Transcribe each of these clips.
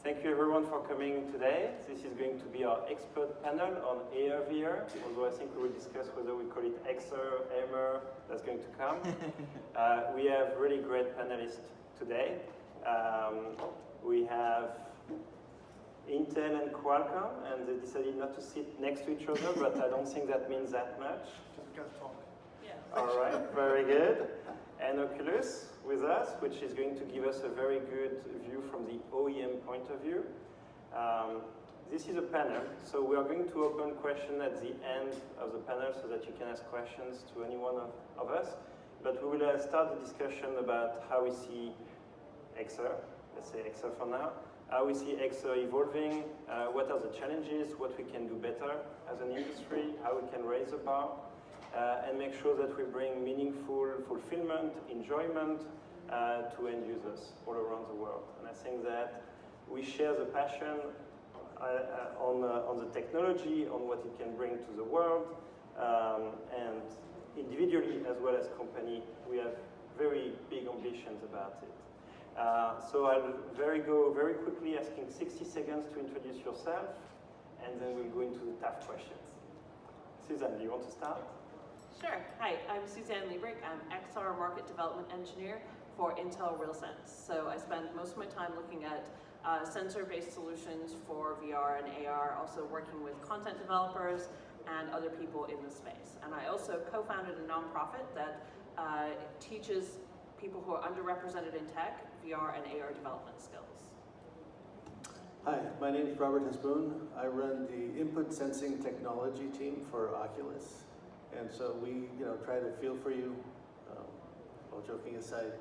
Thank you everyone for coming today. This is going to be our expert panel on ARVR, although I think we will discuss whether we call it XR, MR, that's going to come. We have really great panelists today. We have Intel and Qualcomm, and they decided not to sit next to each other, but I don't think that means that much. Just gotta talk. Yeah. All right, very good. And Oculus with us, which is going to give us a very good view from the OEM point of view. This is a panel, so we are going to open questions at the end of the panel so that you can ask questions to any one of us. But we will start the discussion about how we see XR, let's say XR for now, how we see XR evolving, what are the challenges, what we can do better as an industry, how we can raise the bar, and make sure that we bring meaningful fulfillment, enjoyment to end users all around the world. And I think that we share the passion on the technology, on what it can bring to the world, and individually as well as company, we have very big ambitions about it. So I'll go very quickly, asking 60 seconds to introduce yourself, and then we'll go into the tough questions. Suzanne, do you want to start? Sure. Hi, I'm Suzanne Leibrick. I'm XR Market Development Engineer for Intel RealSense. So I spend most of my time looking at sensor-based solutions for VR and AR, also working with content developers and other people in the space. And I also co-founded a nonprofit that teaches people who are underrepresented in tech, VR and AR development skills. Hi, my name is Robert Hasbun. I run the input sensing technology team for Oculus. And so we try to feel for you, all joking aside.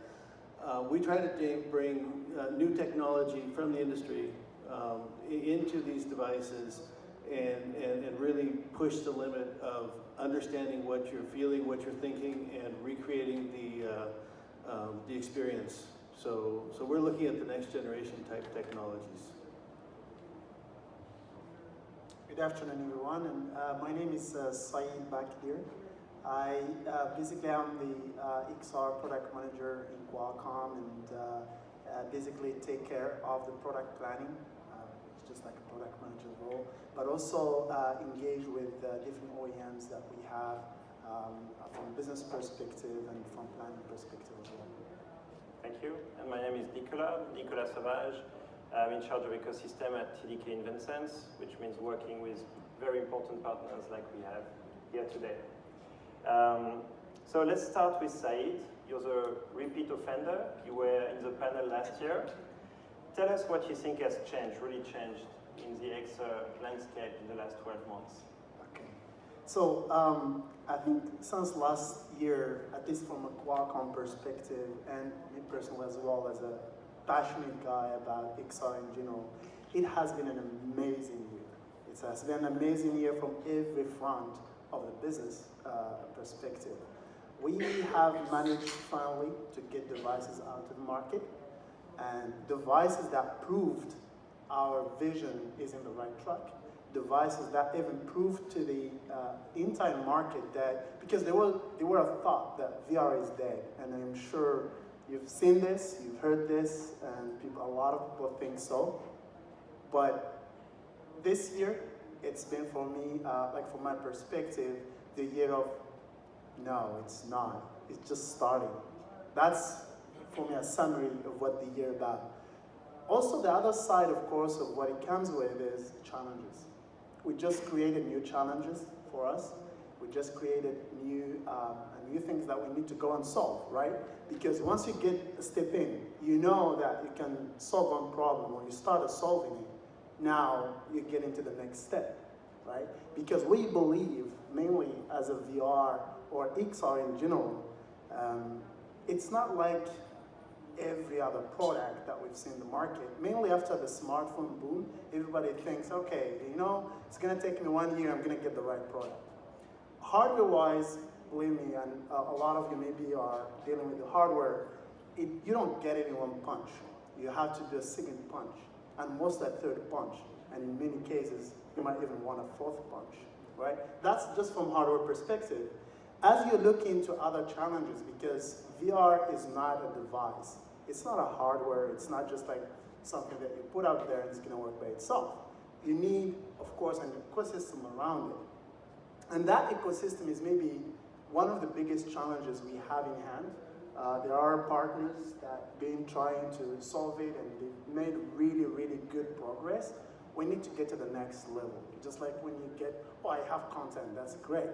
We try to bring new technology from the industry into these devices and really push the limit of understanding what you're feeling, what you're thinking, and recreating the experience. So we're looking at the next generation type technologies. Good afternoon, everyone. And my name is Bakadir. I basically am the XR product manager in Qualcomm, and basically take care of the product planning. It's just like a product manager role, but also engage with different OEMs that we have from a business perspective and from planning perspective as well. Thank you. And my name is Nicolas Sauvage. I'm in charge of ecosystem at TDK-InvenSense, which means working with very important partners like we have here today. So let's start with Said. You're the repeat offender. You were in the panel last year. Tell us what you think has changed, really changed in the XR landscape in the last 12 months. Okay. So I think since last year, at least from a Qualcomm perspective, and me personally as well as a passionate guy about XR in general, it has been an amazing year. It has been an amazing year from every front of the business perspective. We have managed finally to get devices out to the market, and devices that proved our vision is in the right track. Devices that even proved to the entire market that, because there were a thought that VR is dead, and I'm sure you've seen this, you've heard this, and a lot of people think so. But this year, it's been for me, like from my perspective, the year of, no, it's not. It's just starting. That's, for me, a summary of what the year about. Also, the other side, of course, of what it comes with is challenges. We just created new challenges for us. We just created new things that we need to go and solve, right? Because once you get a step in, you know that you can solve one problem, or you start solving it. Now you get into the next step, right? Because we believe, mainly as a VR or XR in general, it's not like every other product that we've seen in the market. Mainly after the smartphone boom, everybody thinks, okay, it's gonna take me 1 year, I'm gonna get the right product. Hardware-wise, believe me, and a lot of you maybe are dealing with the hardware, you don't get it in one punch. You have to do a second punch, and most a third punch. And in many cases, you might even want a fourth punch, right? That's just from hardware perspective. As you look into other challenges, because VR is not a device, it's not a hardware, it's not just like something that you put out there and it's going to work by itself. You need, of course, an ecosystem around it. And that ecosystem is maybe one of the biggest challenges we have in hand. There are partners that have been trying to solve it, and they've made really, really good progress. We need to get to the next level. Just like when you get, oh, I have content, that's great.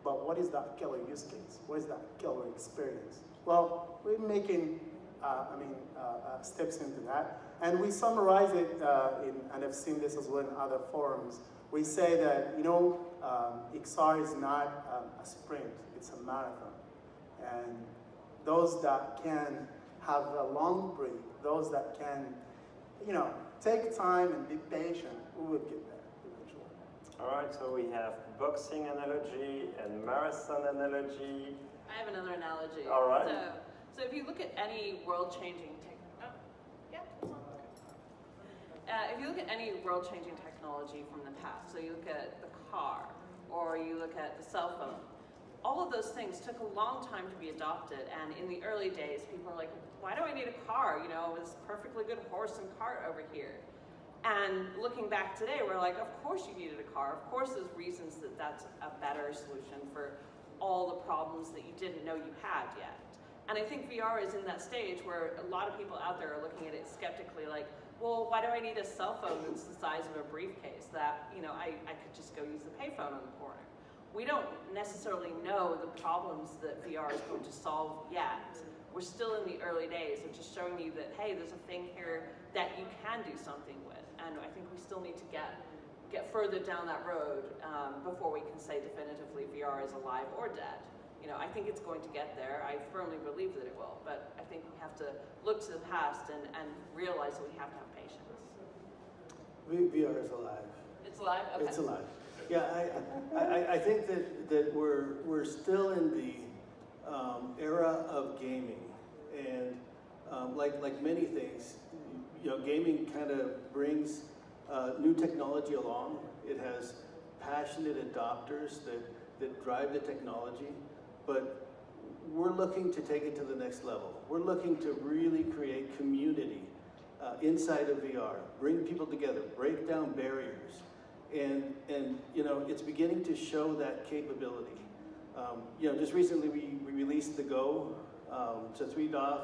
But what is that killer use case? What is that killer experience? Well, we're making steps into that. And we summarize it and I've seen this as well in other forums. We say that, XR is not a sprint, it's a marathon. And those that can have a long break, those that can, take time and be patient, we will get there eventually. All right, so we have boxing analogy and marathon analogy. I have another analogy. All right. So if you look at any world-changing if you look at any world-changing technology from the past, so you look at the car, or you look at the cell phone, all of those things took a long time to be adopted, and in the early days, people were like, why do I need a car? This perfectly good horse and cart over here. And looking back today, we're like, of course you needed a car. Of course there's reasons that that's a better solution for all the problems that you didn't know you had yet. And I think VR is in that stage where a lot of people out there are looking at it skeptically, like, well, why do I need a cell phone that's the size of a briefcase that, I could just go use the payphone on the corner? We don't necessarily know the problems that VR is going to solve yet. We're still in the early days of just showing you that, hey, there's a thing here that you can do something with. And I think we still need to get further down that road before we can say definitively VR is alive or dead. I think it's going to get there. I firmly believe that it will, but I think we have to look to the past and realize that we have to have patience. VR is alive. It's alive? Okay. It's alive. Yeah, I think that we're still in the era of gaming, and like many things, gaming kind of brings new technology along. It has passionate adopters that drive the technology, but we're looking to take it to the next level. We're looking to really create community inside of VR, bring people together, break down barriers, and it's beginning to show that capability. Just recently we released the Go. It's a 3DoF,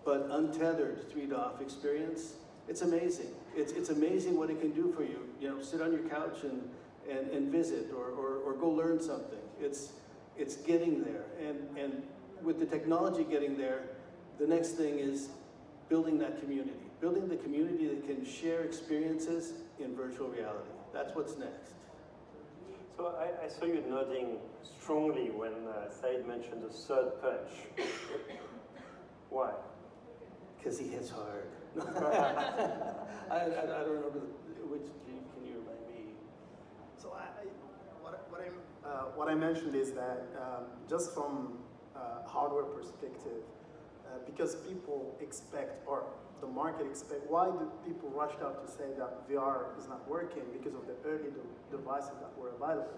but untethered 3DoF experience. It's amazing. It's amazing what it can do for you. Sit on your couch and visit or go learn something. It's getting there, and with the technology getting there, the next thing is building that community. Building the community that can share experiences in virtual reality. That's what's next. So I saw you nodding strongly when Said mentioned the third punch. Why? Because he hits hard. I don't remember which. Can you remind me? So what I mentioned is that just from a hardware perspective, because people expect, or the market expect, why do people rush out to say that VR is not working? Because of the early devices that were available.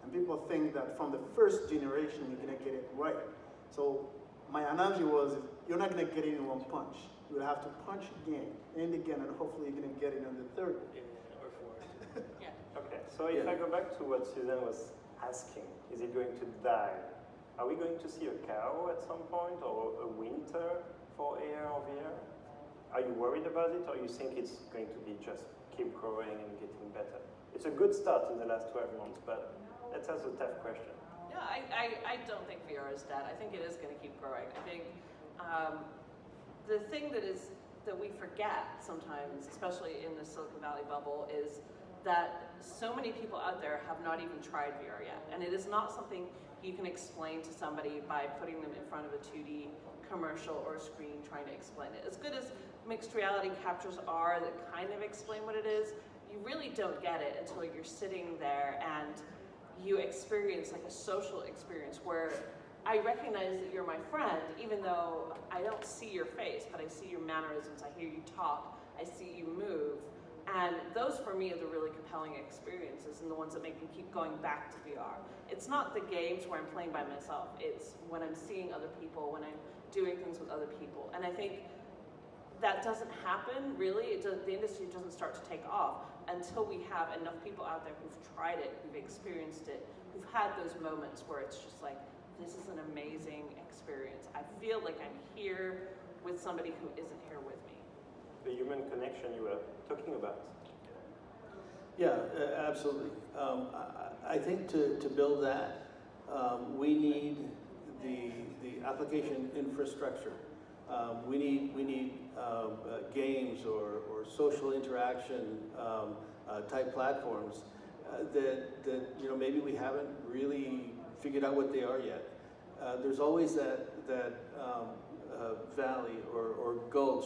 And people think that from the first generation, you're going to get it right. So my analogy was, you're not going to get it in one punch. You will have to punch again and again, and hopefully you're going to get it on the third or fourth. Yeah. Okay, so if I go back to what Suzanne was asking, is it going to die? Are we going to see a cow at some point, or a winter for AR or VR? Are you worried about it, or you think it's going to be just keep growing and getting better? It's a good start in the last 12 months, but that's a tough question. Yeah, I don't think VR is dead. I think it is going to keep growing. I think the thing that we forget sometimes, especially in the Silicon Valley bubble, is that so many people out there have not even tried VR yet. And it is not something you can explain to somebody by putting them in front of a 2D commercial or a screen trying to explain it. As good as mixed reality captures are that kind of explain what it is, you really don't get it until you're sitting there and you experience like a social experience where I recognize that you're my friend, even though I don't see your face, but I see your mannerisms, I hear you talk, I see you move. And those for me are the really compelling experiences and the ones that make me keep going back to VR. It's not the games where I'm playing by myself, it's when I'm seeing other people, when I'm doing things with other people. And I think that doesn't happen, really. The industry doesn't start to take off until we have enough people out there who've tried it, who've experienced it, who've had those moments where it's just like, this is an amazing experience. I feel like I'm here with somebody who isn't here with me. The human connection you were talking about. Yeah, absolutely. I think to build that, we need the application infrastructure. We need games or social interaction type platforms that maybe we haven't really figured out what they are yet. There's always that valley or gulch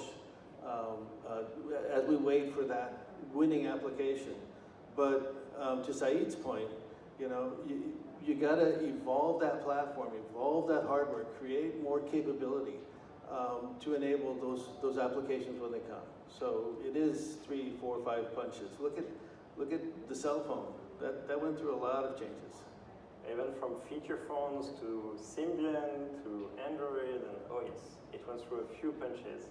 as we wait for that winning application. But to Saeed's point, you got to evolve that platform, evolve that hardware, create more capability to enable those applications when they come. So it is 3, 4, 5 punches. Look at the cell phone. That went through a lot of changes. Even from feature phones to Symbian to Android, and it went through a few punches.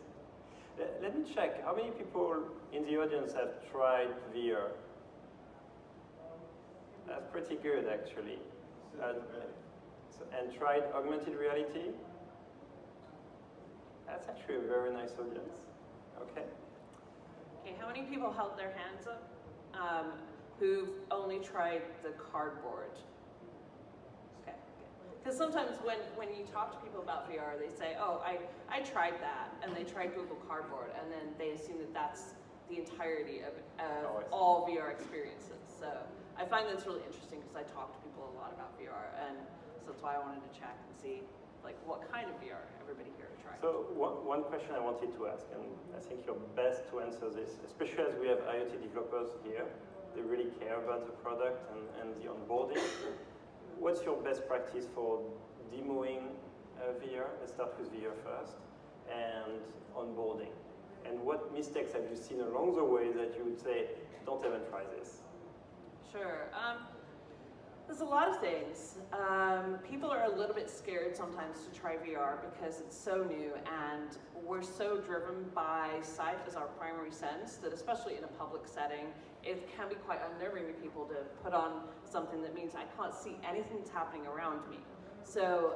Let me check. How many people in the audience have tried VR? That's pretty good, actually. And tried augmented reality? That's actually a very nice audience. Okay. Okay, how many people held their hands up who've only tried the cardboard? Okay. Because sometimes when you talk to people about VR, they say, oh, I tried that, and they tried Google Cardboard, and then they assume that that's the entirety of all VR experiences. So I find that's really interesting because I talk to people a lot about VR, and so that's why I wanted to check and see what kind of VR everybody here tried. So one question I wanted to ask, and I think you're best to answer this, especially as we have IoT developers here. They really care about the product and the onboarding. What's your best practice for demoing VR? Let's start with VR first, and onboarding. And what mistakes have you seen along the way that you would say, don't even try this? Sure. There's a lot of things. People are a little bit scared sometimes to try VR because it's so new, and we're so driven by sight as our primary sense that, especially in a public setting, it can be quite unnerving to people to put on something that means I can't see anything that's happening around me. So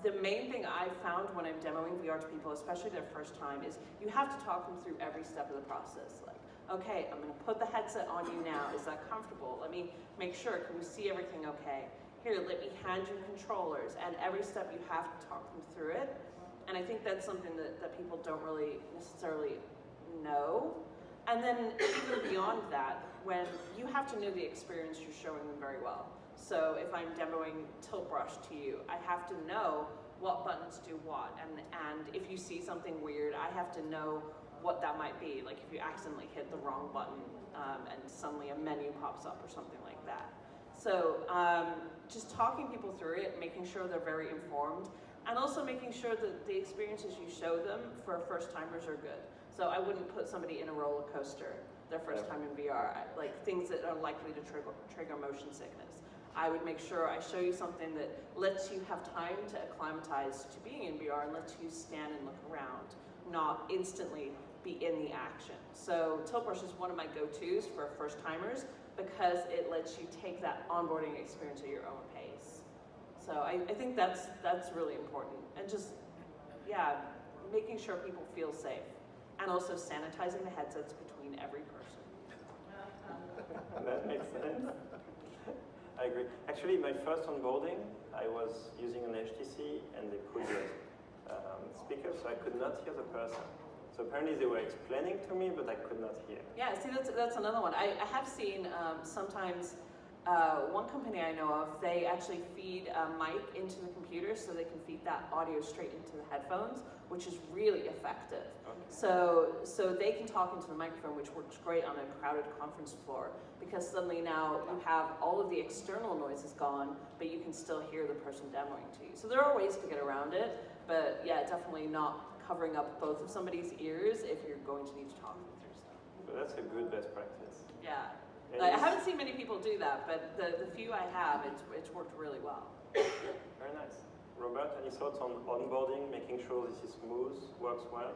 the main thing I've found when I'm demoing VR to people, especially their first time, is you have to talk them through every step of the process. Like, okay, I'm going to put the headset on you now. Is that comfortable? Let me make sure. Can we see everything okay? Here, let me hand you controllers. And every step you have to talk them through it. And I think that's something that people don't really necessarily know. And then even beyond that, when you have to know the experience you're showing them very well. So if I'm demoing Tilt Brush to you, I have to know what buttons do what. And if you see something weird, I have to know what that might be. Like if you accidentally hit the wrong button and suddenly a menu pops up or something like that. So just talking people through it, making sure they're very informed, and also making sure that the experiences you show them for first timers are good. So I wouldn't put somebody in a roller coaster their first time in VR, like things that are likely to trigger motion sickness. I would make sure I show you something that lets you have time to acclimatize to being in VR and lets you stand and look around, not instantly be in the action. So Tilt Brush is one of my go-tos for first timers because it lets you take that onboarding experience at your own pace. So I think that's really important. And just, yeah, making sure people feel safe. And also sanitizing the headsets between every person. That makes sense. I agree. Actually, my first onboarding, I was using an HTC and they put the speaker, so I could not hear the person. So apparently they were explaining to me, but I could not hear. Yeah, see, that's another one. I have seen sometimes one company I know of, they actually feed a mic into the computer so they can feed that audio straight into the headphones, which is really effective. Okay. So they can talk into the microphone, which works great on a crowded conference floor, because suddenly now you have all of the external noises gone, but you can still hear the person demoing to you. So there are ways to get around it, but yeah, definitely not covering up both of somebody's ears if you're going to need to talk them through stuff. So that's a good best practice. Yeah. I haven't seen many people do that, but the few I have, it's worked really well. Very nice. Robert, any thoughts on onboarding, making sure this is smooth, works well?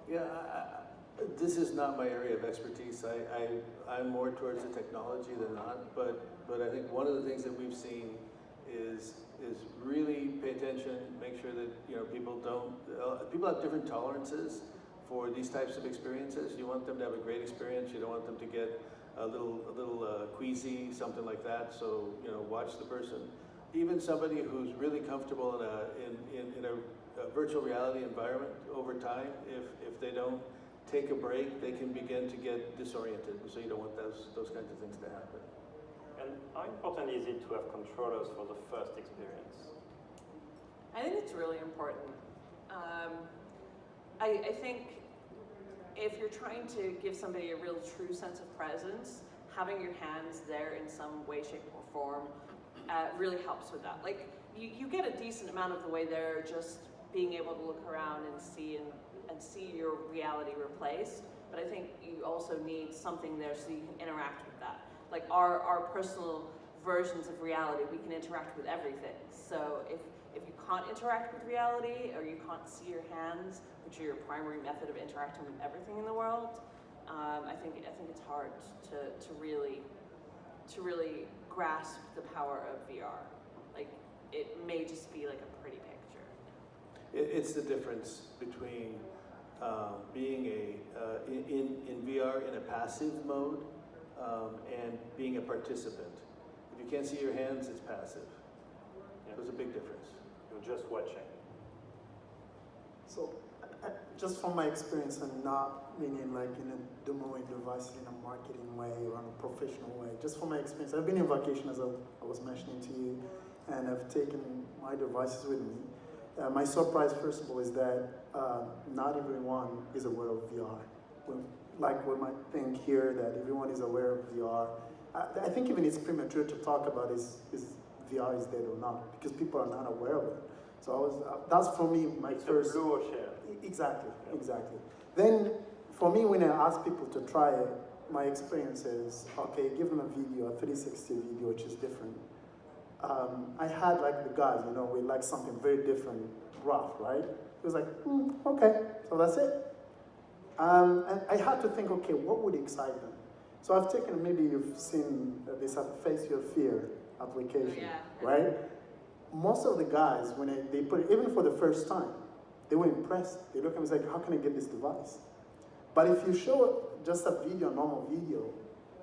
Yeah, this is not my area of expertise. I'm more towards the technology than not, but I think one of the things that we've seen is really pay attention, make sure that people have different tolerances for these types of experiences. You want them to have a great experience. You don't want them to get a little queasy, something like that. So watch the person. Even somebody who's really comfortable in a virtual reality environment, over time, if they don't take a break, they can begin to get disoriented. So you don't want those kinds of things to happen. And how important is it to have controllers for the first experience? I think it's really important. I think if you're trying to give somebody a real true sense of presence, having your hands there in some way, shape, or form really helps with that. Like, you get a decent amount of the way there just being able to look around and see your reality replaced, but I think you also need something there so you can interact with that. Like our personal versions of reality, we can interact with everything. So if you can't interact with reality, or you can't see your hands, which are your primary method of interacting with everything in the world, I think it's hard to really grasp the power of VR. Like, it may just be like a pretty picture. It's the difference between being in VR in a passive mode and being a participant. If you can't see your hands, it's passive. Yeah. There's a big difference. You're just watching. So, just from my experience, and not meaning like in a demoing device in a marketing way or in a professional way, just from my experience, I've been in vacation, as I was mentioning to you, and I've taken my devices with me. My surprise, first of all, is that not everyone is aware of VR. We might think here that everyone is aware of VR. I think even it's premature to talk about is VR is dead or not, because people are not aware of it. So that's for me my first. Blue ocean. Exactly, Yeah. exactly. Then for me, when I ask people to try it, my experience is, okay, give them a video, a 360 video, which is different. I had like the guys, we like something very different, rough, right? It was like, okay, so that's it. And I had to think, okay, what would excite them? So I've taken, maybe you've seen this Face Your Fear application, Yeah. right? Most of the guys, when they put it, even for the first time, they were impressed. They look at me and say, how can I get this device? But if you show just a video, a normal video,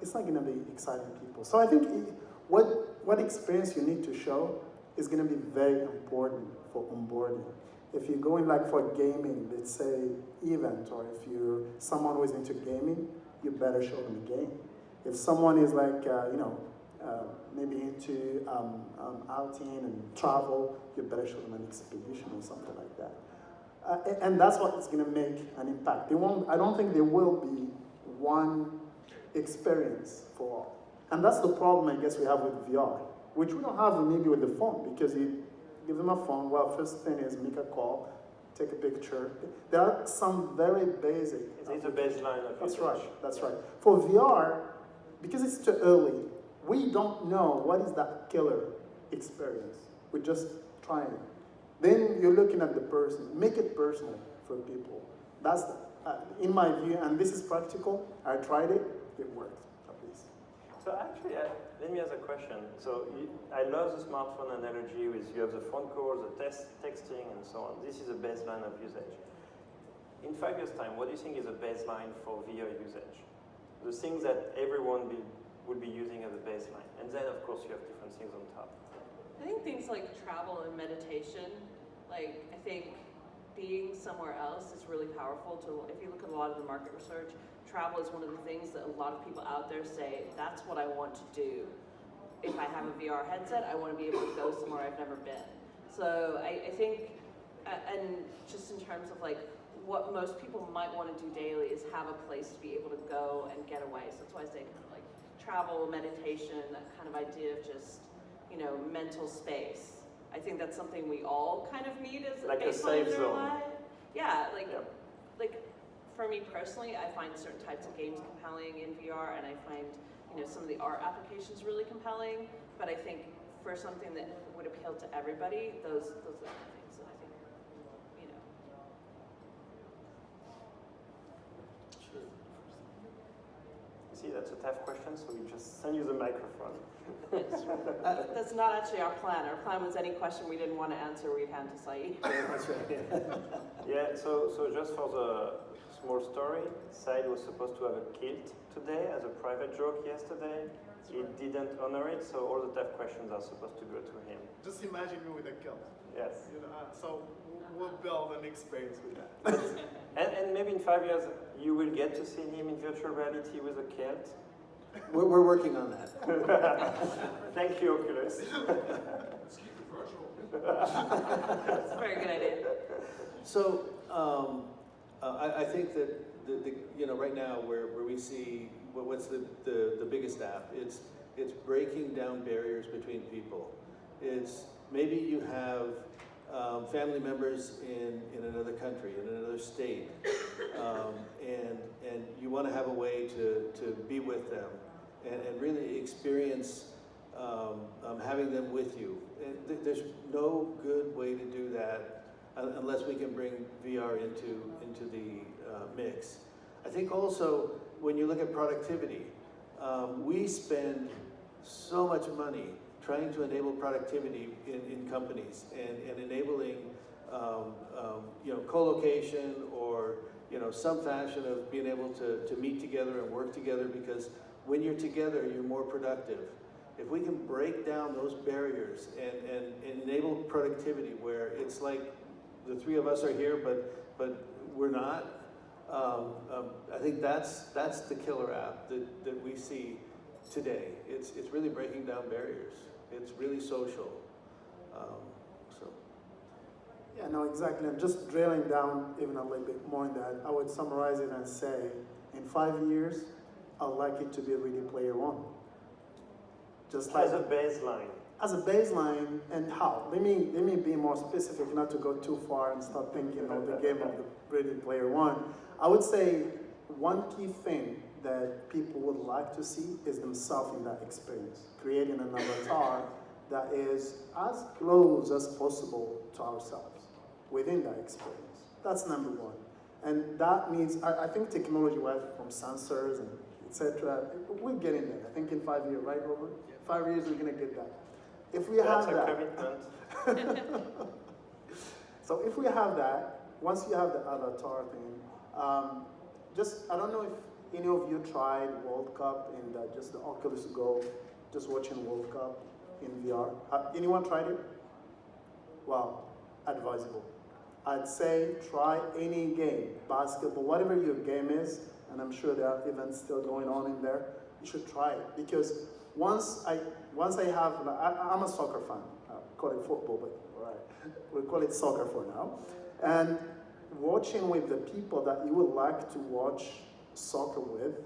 it's not going to be exciting people. So I think what experience you need to show is going to be very important for onboarding. If you're going like for gaming, let's say event, or if you're someone who is into gaming, you better show them a game. If someone is like, maybe into outing and travel, you better show them an expedition or something like that. And that's what is going to make an impact. I don't think there will be one experience for all. And that's the problem, I guess, we have with VR, which we don't have maybe with the phone, because you give them a phone, well, first thing is make a call, take a picture. There are some very basic. It's a baseline of That's usage. right, that's right. For VR, because it's too early, we don't know what is that killer experience. We're just trying it. Then you're looking at the person. Make it personal for people. That's, in my view, and this is practical. I tried it. It worked, at least. So actually, let me ask a question. So I love the smartphone analogy with you have the phone calls, the texting, and so on. This is a baseline of usage. In 5 years' time, what do you think is a baseline for VR usage? The things that everyone would be using as a baseline. And then, of course, you have different things on top. I think things like travel and meditation, I think being somewhere else is really powerful. If you look at a lot of the market research, travel is one of the things that a lot of people out there say, that's what I want to do. If I have a VR headset, I want to be able to go somewhere I've never been. So I think, and just in terms of what most people might want to do daily is have a place to be able to go and get away. So that's why I say kind of like travel, meditation, that kind of idea of just, mental space. I think that's something we all kind of need as like a baseline safe in our zone. life. Yeah, for me personally, I find certain types of games compelling in VR, and I find some of the art applications really compelling. But I think for something that would appeal to everybody, those are the things that I think see, that's a tough question, so we just send you the microphone. That's not actually our plan. Our plan was any question we didn't want to answer, we'd hand to Saeed. That's right. Yeah, so just for the small story, Saeed was supposed to have a kilt today as a private joke yesterday. He didn't honor it, so all the tough questions are supposed to go to him. Just imagine me with a kilt. Yes. You know, so we'll build an experience with that. And maybe in 5 years, you will get to see him in virtual reality with a kilt. We're working on that. Thank you, Oculus. Let's keep it virtual. That's a very good idea. So I think that right now where we see what's the biggest app, it's breaking down barriers between people. It's maybe you have family members in another country, in another state, and you want to have a way to be with them and really experience having them with you. And there's no good way to do that unless we can bring VR into the mix. I think also when you look at productivity, we spend so much money trying to enable productivity in companies and enabling co-location or some fashion of being able to meet together and work together, because when you're together you're more productive. If we can break down those barriers and enable productivity where it's like the three of us are here but we're not, I think that's the killer app that we see today. It's really breaking down barriers. It's really social. Yeah, no, exactly. And just drilling down even a little bit more in that, I would summarize it and say, in 5 years, I'd like it to be Ready Player One. Just like As a baseline. As a baseline, and how? Let me be more specific, not to go too far and start thinking of the game of the Ready Player One. I would say one key thing that people would like to see is themselves in that experience, creating an avatar that is as close as possible to ourselves within that experience. That's number one. And that means, I think technology-wise, from sensors and etc., we're getting there. I think in 5 years, right, Robert? 5 years, we're going to get that. If we have That's a that, commitment. so if we have that, once you have the avatar thing, I don't know if any of you tried World Cup in just the Oculus Go, just watching World Cup in VR. Anyone tried it? Wow, advisable. I'd say try any game, basketball, whatever your game is, and I'm sure there are events still going on in there. You should try it, because once I have, I'm a soccer fan. I call it football, but all right, we'll call it soccer for now. And watching with the people that you would like to watch soccer with,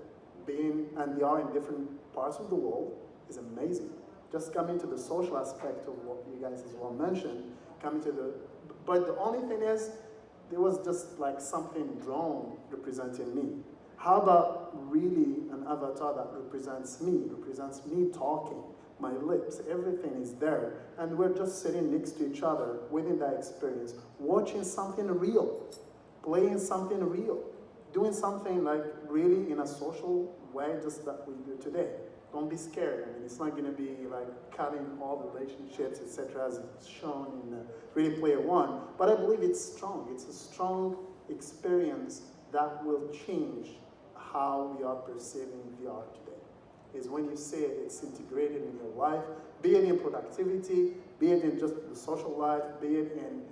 and they are in different parts of the world, is amazing. Just coming to the social aspect of what you guys as well mentioned, but the only thing is, there was just like something drawn representing me. How about really an avatar that represents me talking, my lips, everything is there, and we're just sitting next to each other within that experience, watching something real, playing something real, doing something like really in a social way, just that we do today. Don't be scared. I mean, it's not going to be like cutting all relationships, etc., as it's shown in Ready Player One. But I believe it's strong. It's a strong experience that will change how we are perceiving VR today. Is when you see it, it's integrated in your life, be it in productivity, be it in just the social life, be it in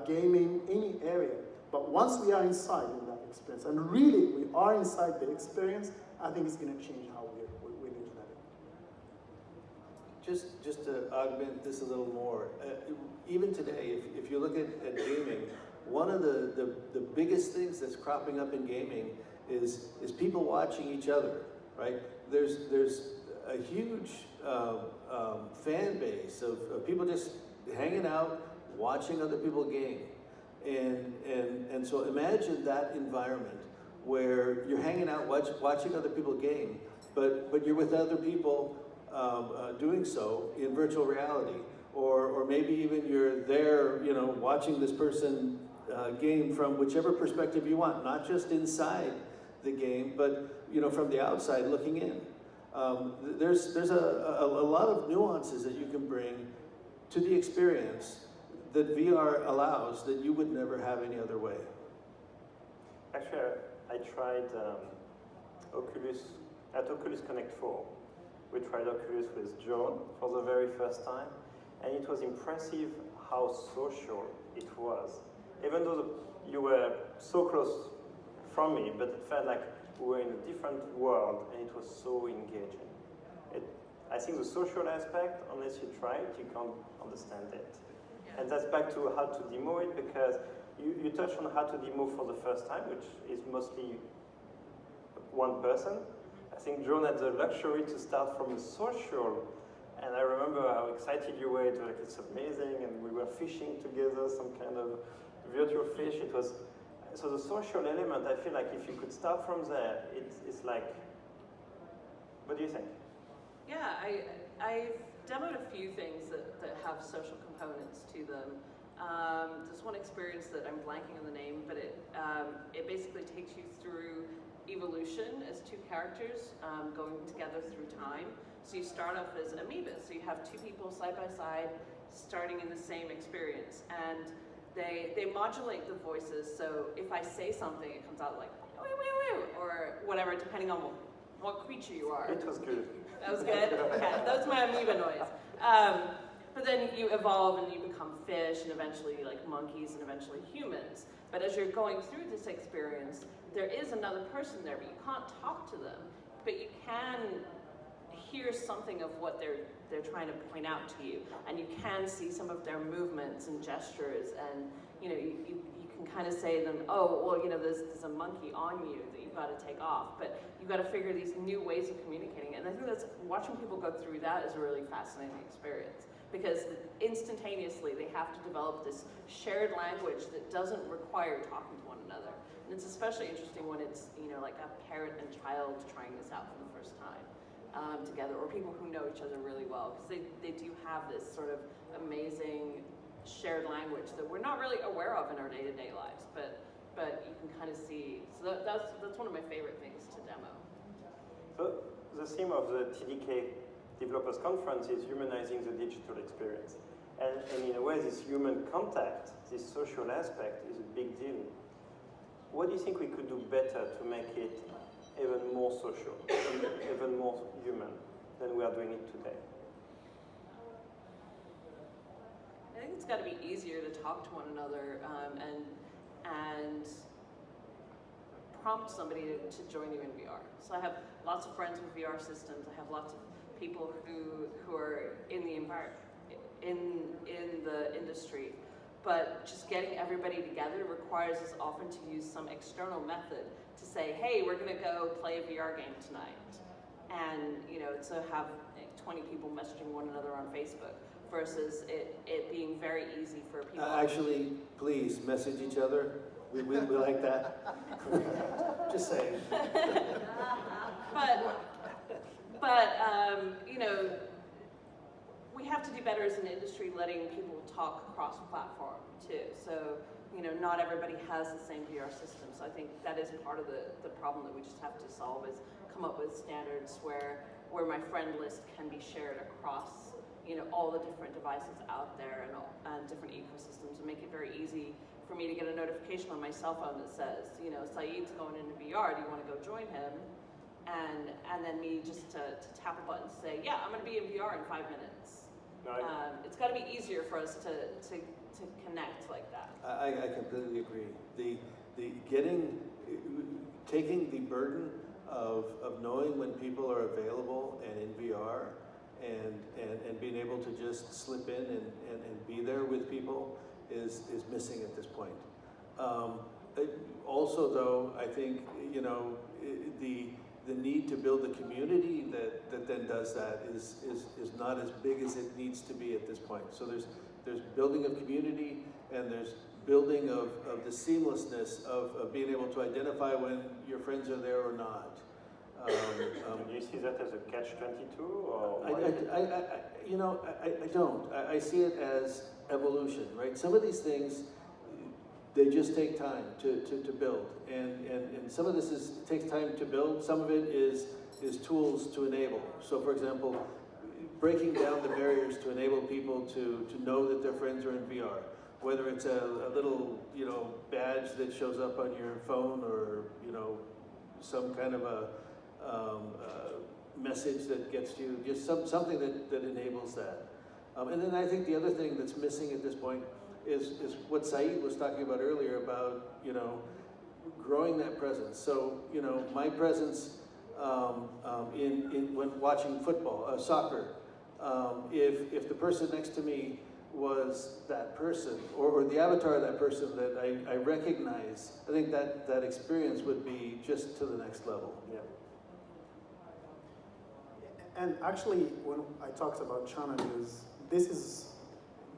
gaming, any area. But once we are inside in that experience, and really we are inside the experience, I think it's going to change how we're looking at it. Just to augment this a little more, even today, if you look at gaming, one of the biggest things that's cropping up in gaming is people watching each other, right? There's a huge fan base of people just hanging out, watching other people game. And so imagine that environment where you're hanging out, watching other people game, but you're with other people doing so in virtual reality. Or maybe even you're there, watching this person game from whichever perspective you want, not just inside the game, but from the outside looking in. There's a lot of nuances that you can bring to the experience that VR allows that you would never have any other way. Actually, I tried Oculus at Oculus Connect 4. We tried Oculus with John for the very first time, and it was impressive how social it was. Even though you were so close from me, but it felt like we were in a different world, and it was so engaging. I think the social aspect, unless you try it, you can't understand it. Yeah. And that's back to how to demo it, because you touched on how to demo for the first time, which is mostly one person. I think John had the luxury to start from a social, and I remember how excited you were. It was like, it's amazing, and we were fishing together, some kind of virtual fish. It was, so the social element, I feel like if you could start from there, it's like, what do you think? Yeah, I've demoed a few things that have social components to them. There's one experience that I'm blanking on the name, but it basically takes you through evolution as two characters going together through time. So you start off as amoebas, so you have two people side by side starting in the same experience, and they modulate the voices, so if I say something, it comes out like woo, woo, woo, or whatever, depending on what creature you are. It was good. That was good? Okay, that's my amoeba noise. But then you evolve and you become fish, and eventually like monkeys, and eventually humans. But as you're going through this experience, there is another person there, but you can't talk to them. But you can hear something of what they're trying to point out to you, and you can see some of their movements and gestures, and you can kind of say to them, oh, well, there's a monkey on you that you've got to take off, but you've got to figure these new ways of communicating. And I think that's, watching people go through that is a really fascinating experience, because instantaneously they have to develop this shared language that doesn't require talking to one another. And it's especially interesting when it's, like a parent and child trying this out for the first time together, or people who know each other really well, because they do have this sort of amazing shared language that we're not really aware of in our day-to-day lives, but you can kind of see. So that's one of my favorite things to demo. So the theme of the TDK Developers Conference is humanizing the digital experience. And in a way, this human contact, this social aspect, is a big deal. What do you think we could do better to make it even more social, even more human than we are doing it today? I think it's got to be easier to talk to one another and prompt somebody to join you in VR. So I have lots of friends with VR systems. I have lots of people who are in the industry. But just getting everybody together requires us often to use some external method to say, hey, we're going to go play a VR game tonight. And, to have 20 people messaging one another on Facebook versus it being very easy for people. Actually, please message each other. We like that. Just saying. But we have to do better as an industry letting people talk cross-platform too. So, not everybody has the same VR system. So I think that is part of the problem that we just have to solve, is come up with standards where my friend list can be shared across, all the different devices out there and different ecosystems, and make it very easy for me to get a notification on my cell phone that says, Saeed's going into VR, do you want to go join him? And then me just to tap a button and say, yeah, I'm going to be in VR in 5 minutes. It's got to be easier for us to connect like that. I completely agree. Taking the burden of knowing when people are available and in VR, and being able to just slip in and be there with people is missing at this point. Also, though, I think the need to build a community that then does that is not as big as it needs to be at this point. So there's building of community, and there's building of the seamlessness of being able to identify when your friends are there or not. Do you see that as a catch-22, or? I don't. I see it as evolution, right? Some of these things, they just take time to build. And some of this takes time to build, some of it is tools to enable. So for example, breaking down the barriers to enable people to know that their friends are in VR. Whether it's a little, badge that shows up on your phone, or, some kind of a message that gets to you, just something that enables that. And then I think the other thing that's missing at this point is what Saeed was talking about earlier about, growing that presence. So, my presence when watching football, soccer, if the person next to me was that person, or the avatar of that person that I recognize, I think that experience would be just to the next level. Yeah. And actually, when I talked about challenges, this is,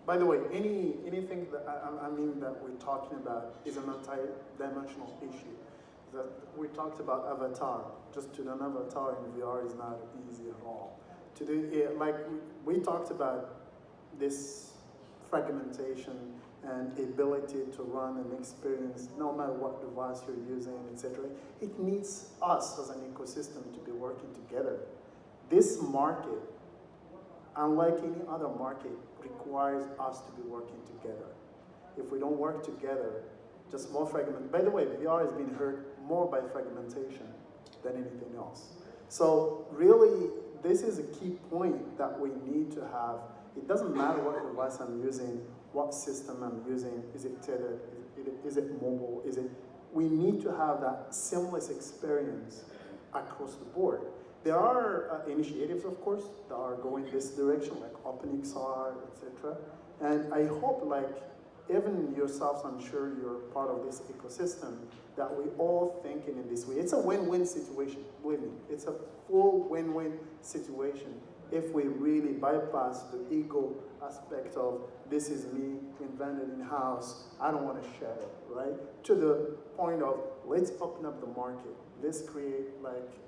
by the way, anything that that we're talking about is a multi-dimensional issue. That we talked about avatar. Just to do an avatar in VR is not easy at all. To do it, like we talked about this fragmentation and ability to run an experience no matter what device you're using, etc. It needs us as an ecosystem to be working together. This market, unlike any other market, requires us to be working together. If we don't work together, just more fragment. By the way, VR has been hurt more by fragmentation than anything else. So really, this is a key point that we need to have. It doesn't matter what device I'm using, what system I'm using, is it tethered, is it mobile, we need to have that seamless experience across the board. There are initiatives, of course, that are going this direction, like OpenXR, etc. And I hope, even yourselves, I'm sure you're part of this ecosystem, that we all thinking in this way. It's a win-win situation, believe me. It's a full win-win situation if we really bypass the ego aspect of this is me, invented in-house, I don't want to share it, right? To the point of let's open up the market. Let's create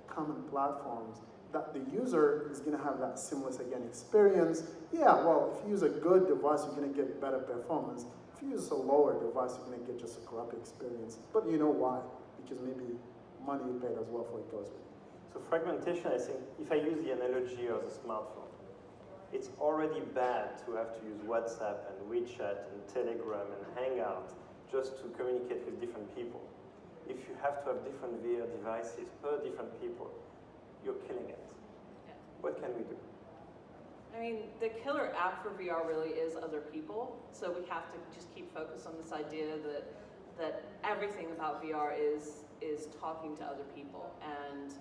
common platforms that the user is going to have that seamless, again, experience. Yeah, well, if you use a good device, you're going to get better performance. If you use a lower device, you're going to get just a corrupt experience. But you know why? Because maybe money you paid as well for it goes with. So fragmentation, I think, if I use the analogy of the smartphone, it's already bad to have to use WhatsApp and WeChat and Telegram and Hangout just to communicate with different people. If you have to have different VR devices per different people, you're killing it. Yeah. What can we do? I mean, the killer app for VR really is other people. So we have to just keep focused on this idea that everything about VR is talking to other people. And,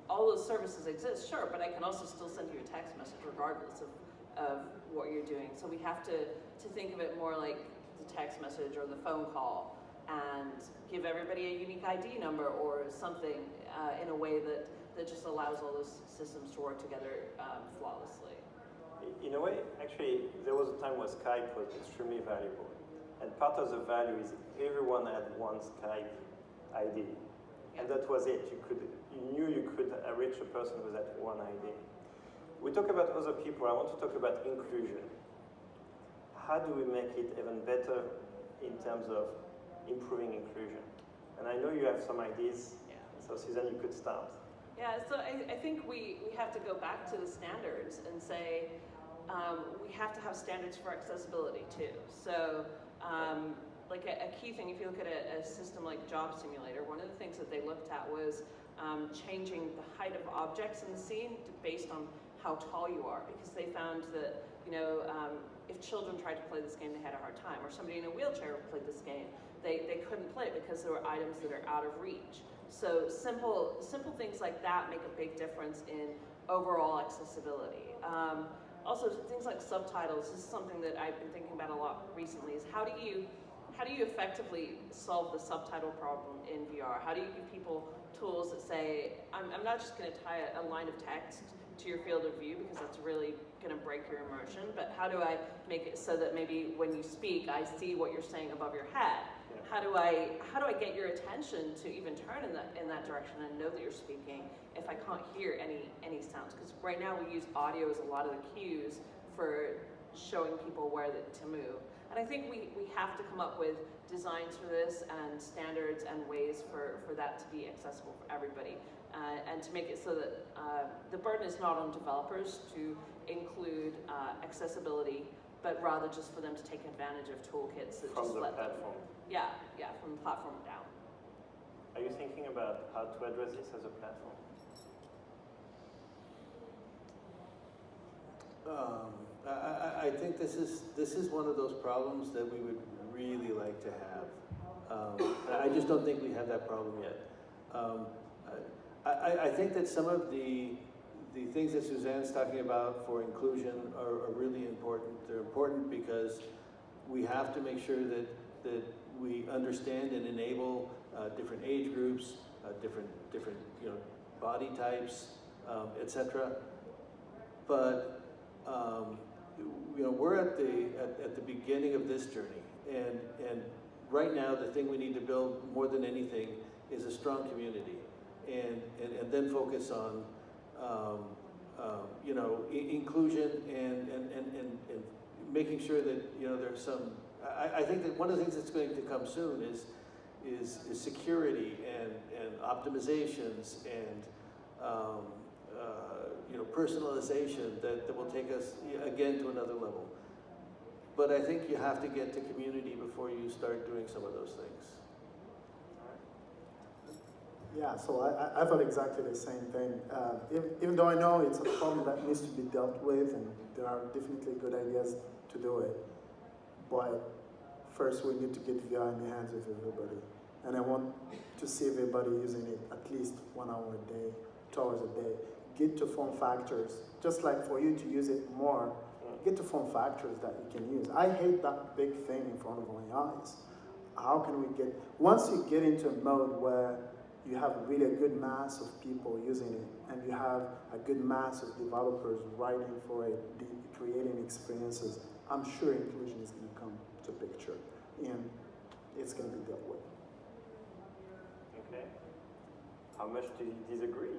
all those services exist, sure, but I can also still send you a text message regardless of what you're doing. So we have to think of it more like the text message or the phone call, and give everybody a unique ID number or something in a way that just allows all those systems to work together flawlessly. In a way, actually, there was a time where Skype was extremely valuable. And part of the value is everyone had one Skype ID. And that was it. You knew you could reach a person with that one ID. We talk about other people. I want to talk about inclusion. How do we make it even better in terms of improving inclusion? And I know you have some ideas. Yeah. So Suzanne, you could start. Yeah, so I think we have to go back to the standards and say we have to have standards for accessibility too. So a key thing, if you look at a system like Job Simulator, one of the things that they looked at was changing the height of objects in the scene based on how tall you are, because they found that if children tried to play this game, they had a hard time, or somebody in a wheelchair played this game, they couldn't play it because there were items that are out of reach. So simple things like that make a big difference in overall accessibility. Also, things like subtitles. This is something that I've been thinking about a lot recently. Is how do you effectively solve the subtitle problem in VR? How do you give people tools that say, I'm not just going to tie a line of text to your field of view because that's really going to break your immersion, but how do I make it so that maybe when you speak, I see what you're saying above your head? Yeah. How do I get your attention to even turn in that direction and know that you're speaking if I can't hear any sounds? Because right now we use audio as a lot of the cues for showing people where to move. And I think we have to come up with designs for this and standards and ways for that to be accessible for everybody. And to make it so that the burden is not on developers to include accessibility, but rather just for them to take advantage of toolkits that From just the let platform. them. Yeah, from the platform down. Are you thinking about how to address this as a platform? I think this is one of those problems that we would really like to have. I just don't think we have that problem yet. I think that some of the things that Suzanne's talking about for inclusion are really important. They're important because we have to make sure that we understand and enable different age groups, different body types, etc. But we're at the beginning of this journey, and right now the thing we need to build more than anything is a strong community, and then focus on inclusion and making sure that there's some. I think that one of the things that's going to come soon is security and optimizations and personalization that will take us again to another level. But I think you have to get to community before you start doing some of those things. Yeah, so I thought exactly the same thing. Even though I know it's a problem that needs to be dealt with, and there are definitely good ideas to do it, but first we need to get VR in the hands of everybody. And I want to see everybody using it at least 1 hour a day, 2 hours a day. Get to form factors, just like for you to use it more, get to form factors that you can use. I hate that big thing in front of my eyes. How can we get, once you get into a mode where you have really a good mass of people using it, and you have a good mass of developers writing for it, creating experiences, I'm sure inclusion is going to come to picture, and it's going to be dealt with. Okay. How much do you disagree?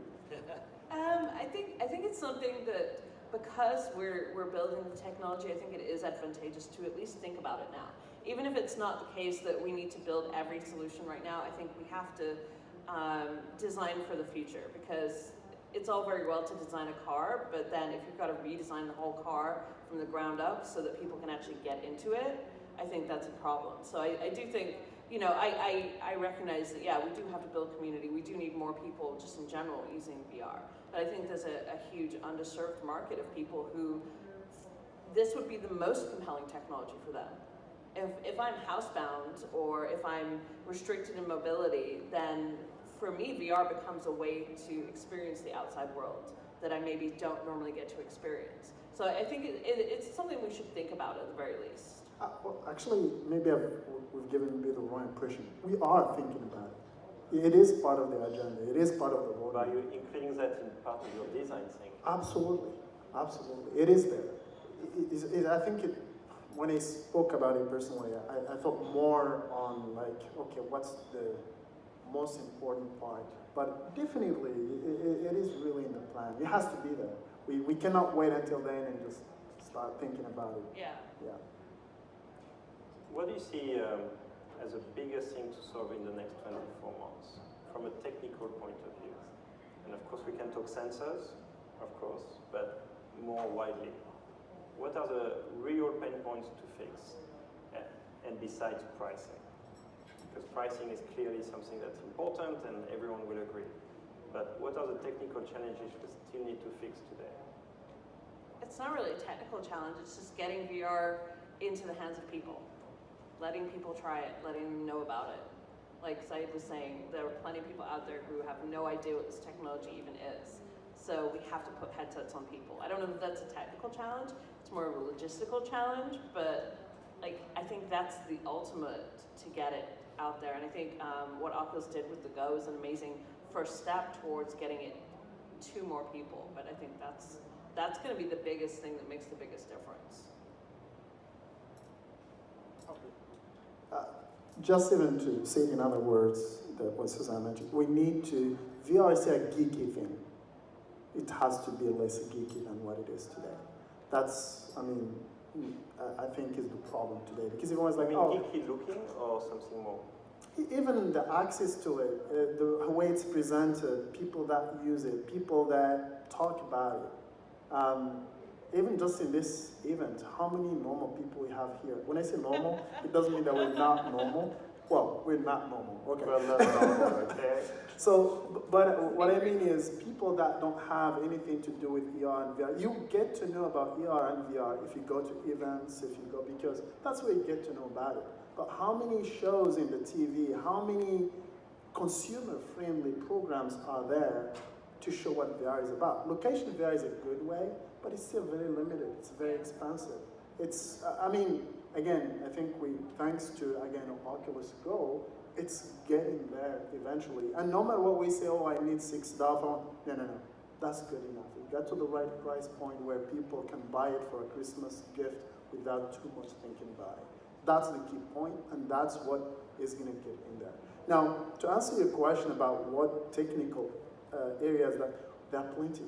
I think it's something that, because we're building the technology, I think it is advantageous to at least think about it now. Even if it's not the case that we need to build every solution right now, I think we have to design for the future, because it's all very well to design a car, but then if you've got to redesign the whole car from the ground up so that people can actually get into it, I think that's a problem. So I do think, I recognize that, yeah, we do have to build community. We do need more people just in general using VR. But I think there's a huge underserved market of people who this would be the most compelling technology for them. If I'm housebound or if I'm restricted in mobility, then for me, VR becomes a way to experience the outside world that I maybe don't normally get to experience. So I think it's something we should think about at the very least. Well, actually, maybe we've given me the wrong impression. We are thinking about it. It is part of the agenda. It is part of the roadmap. Are you including that in part of your design thing? Absolutely, absolutely. It is there. I think when I spoke about it personally, I thought more on like, okay, what's the most important part? But definitely, it is really in the plan. It has to be there. We cannot wait until then and just start thinking about it. Yeah. Yeah. What do you see as the biggest thing to solve in the next 24 months from a technical point of view? And of course, we can talk sensors, of course, but more widely. What are the real pain points to fix? And besides pricing? Because pricing is clearly something that's important and everyone will agree. But what are the technical challenges we still need to fix today? It's not really a technical challenge, it's just getting VR into the hands of people. Letting people try it, letting them know about it. Like Said was saying, there are plenty of people out there who have no idea what this technology even is. So we have to put headsets on people. I don't know if that's a technical challenge, it's more of a logistical challenge, but I think that's the ultimate to get it out there. And I think what Oculus did with the Go is an amazing first step towards getting it to more people. But I think that's going to be the biggest thing that makes the biggest difference. Just even to say in other words that what Suzanne mentioned, we need to, VR is a geeky thing. It has to be less geeky than what it is today. That's, I mean, I think is the problem today. Because everyone's like, I mean, oh, geeky looking or something more? even the access to it, the way it's presented, people that use it, people that talk about it. Even just in this event, how many normal people we have here? When I say normal, it doesn't mean that we're not normal. Well, we're not normal, okay. Well, not normal, okay. So, but what I mean is people that don't have anything to do with ER and VR, you get to know about ER and VR if you go to events, if you go, because that's where you get to know about it. But how many shows in the TV, how many consumer-friendly programs are there to show what VR is about? Location VR is a good way, but it's still very limited. It's very expensive. It's, I mean, again, I think thanks to, again, Oculus Go, it's getting there eventually. And no matter what we say, oh, I need $6. No. That's good enough. You get to the right price point where people can buy it for a Christmas gift without too much thinking about it. That's the key point, and that's what is going to get in there. Now, to answer your question about what technical areas, there are plenty.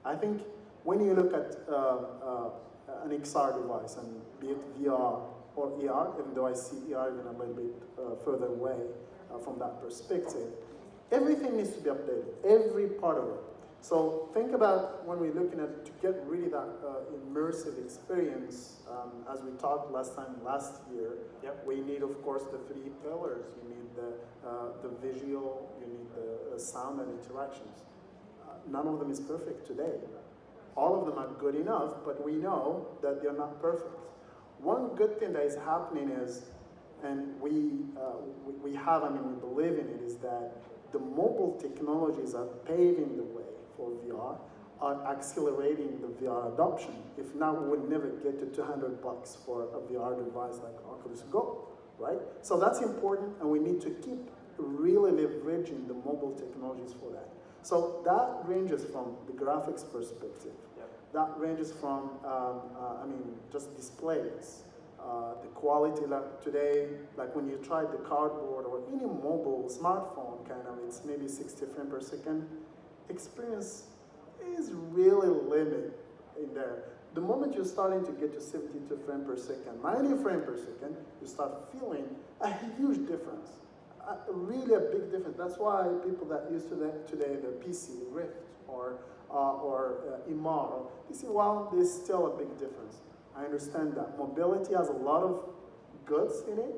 I think when you look at an XR device, and be it VR or ER, even though I see ER even a little bit further away from that perspective, everything needs to be updated, every part of it. So think about when we're looking at, to get really that immersive experience, as we talked last year, yep. We need, of course, the 3 pillars. You need the visual, you need the sound and interactions. None of them is perfect today. All of them are good enough, but we know that they're not perfect. One good thing that is happening is, and we have, I mean, we believe in it, is that the mobile technologies are paving the way for VR, are accelerating the VR adoption. If not, we would never get to $200 for a VR device like Oculus Go, right? So that's important, and we need to keep really leveraging the mobile technologies for that. So that ranges from the graphics perspective. Yep. That ranges from, I mean, just displays. The quality, like today, like when you try the cardboard or any mobile smartphone kind of, it's maybe 60 frames per second. Experience is really limited in there. The moment you're starting to get to 72 frames per second, 90 frames per second, you start feeling a huge difference. Really a big difference. That's why people that use today the PC, Rift, or Imar, you see, well, there's still a big difference. I understand that. Mobility has a lot of goods in it.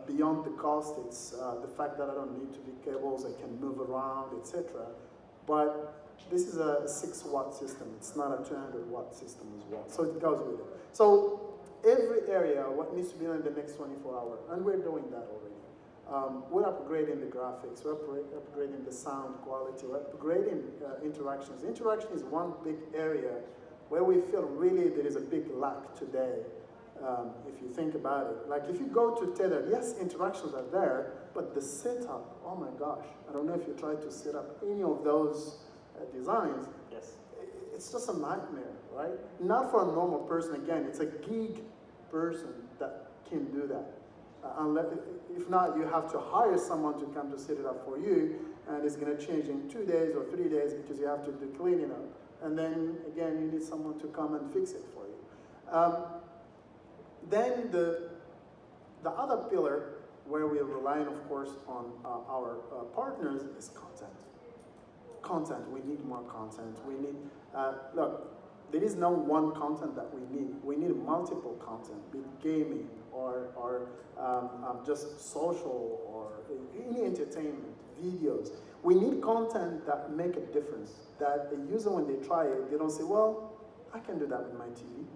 Beyond the cost, it's the fact that I don't need to be cables, I can move around, etc. But this is a 6-watt system. It's not a 200-watt system as well. So it goes with it. So every area, what needs to be done in the next 24 hours, and we're doing that already. We're upgrading the graphics, we're upgrading the sound quality, we're upgrading interactions. Interaction is one big area where we feel really there is a big lack today, if you think about it. Like if you go to Tether, yes, interactions are there, but the setup, oh my gosh, I don't know if you try to set up any of those designs. Yes. It's just a nightmare, right? Not for a normal person, again, it's a geek person that can do that. Unless, if not, you have to hire someone to come to set it up for you, and it's going to change in 2 days or 3 days because you have to do cleaning up. And then, again, you need someone to come and fix it for you. Then the other pillar, where we're relying, of course, on our partners, is content. Content, we need more content. We need, look, there is no one content that we need. We need multiple content, be it gaming or just social or any entertainment, videos. We need content that make a difference, that the user, when they try it, they don't say, well, I can do that with my TV,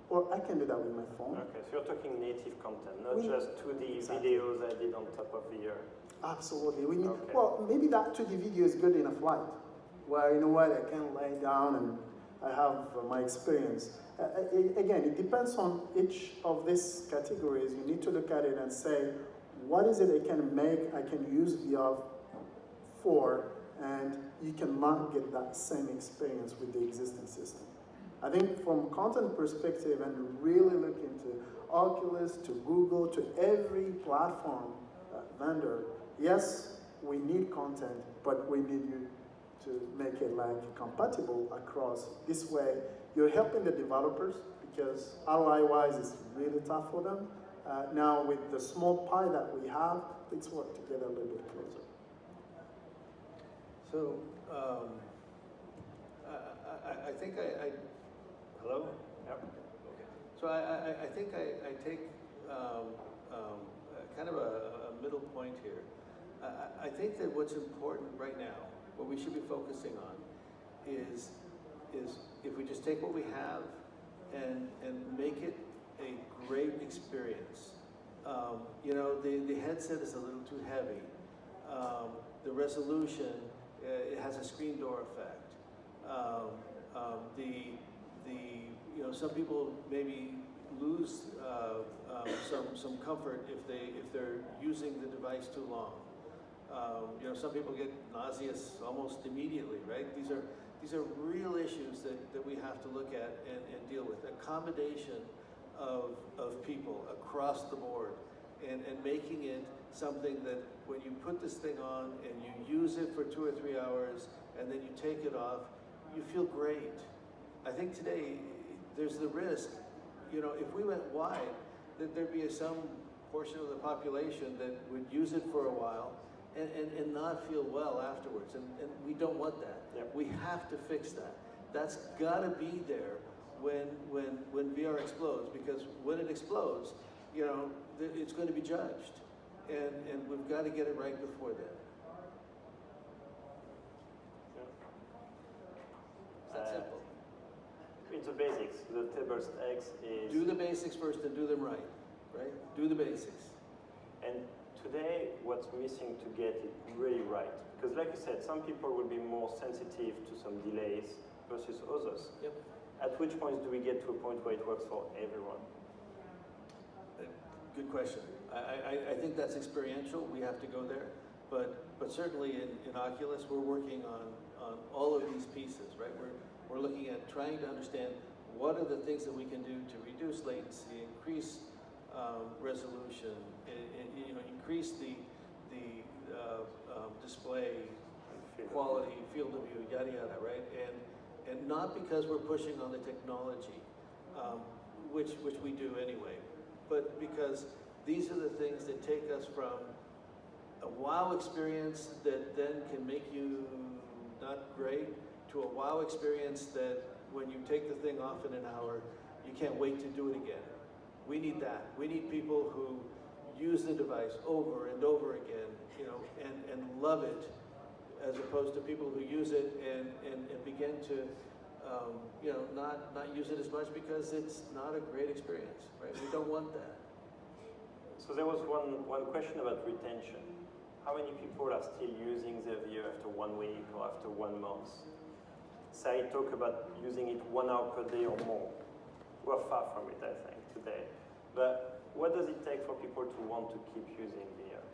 or I can do that with my phone. Okay, so you're talking native content, not We, just 2D exactly. videos I did on top of the ear. Absolutely. We need, okay. Well, maybe that 2D video is good in a flight, where, you know what, I can lay down and I have my experience. Again, it depends on each of these categories. You need to look at it and say, what is it I can make, I can use VR for, and you cannot get that same experience with the existing system. I think from content perspective, and really look into Oculus, to Google, to every platform vendor, yes, we need content, but we need you to make it like compatible across. This way, you're helping the developers, because ROI-wise it's really tough for them. Now with the small pie that we have, let's work together a little bit closer. So, I think hello? Yep. Okay. So I think I take kind of a middle point here. I think that what's important right now, what we should be focusing on, is if we just take what we have and make it a great experience. You know, the headset is a little too heavy. The resolution, it has a screen door effect. You know, some people maybe lose some comfort if they're using the device too long. You know, some people get nauseous almost immediately, right? These are real issues that we have to look at and deal with. Accommodation of people across the board and making it something that when you put this thing on and you use it for 2 or 3 hours and then you take it off, you feel great. I think today there's the risk, you know, if we went wide, that there'd be some portion of the population that would use it for a while and not feel well afterwards, and we don't want that. Yep. We have to fix that. That's gotta be there when VR explodes, because when it explodes, you know, it's going to be judged, and we've got to get it right before then. It's that simple. It's the basics. The table stakes is... Do the basics first and do them right? Do the basics. And today, what's missing to get it really right? Because like you said, some people will be more sensitive to some delays versus others. Yep. At which point do we get to a point where it works for everyone? Good question. I think that's experiential. We have to go there. But certainly in Oculus, we're working on all of these pieces, right? We're looking at trying to understand what are the things that we can do to reduce latency, increase resolution, and you know, increase the display quality, field of view, yada yada, right? And not because we're pushing on the technology, which we do anyway, but because these are the things that take us from a wow experience that then can make you not great to a wow experience that when you take the thing off in an hour, you can't wait to do it again. We need that. We need people who use the device over and over again, you know, and love it, as opposed to people who use it and begin to, you know, not use it as much because it's not a great experience, right? We don't want that. So there was one question about retention. How many people are still using their VR after 1 week or after 1 month? Say, talk about using it 1 hour per day or more. We're far from it, I think, today. But what does it take for people to want to keep using VR?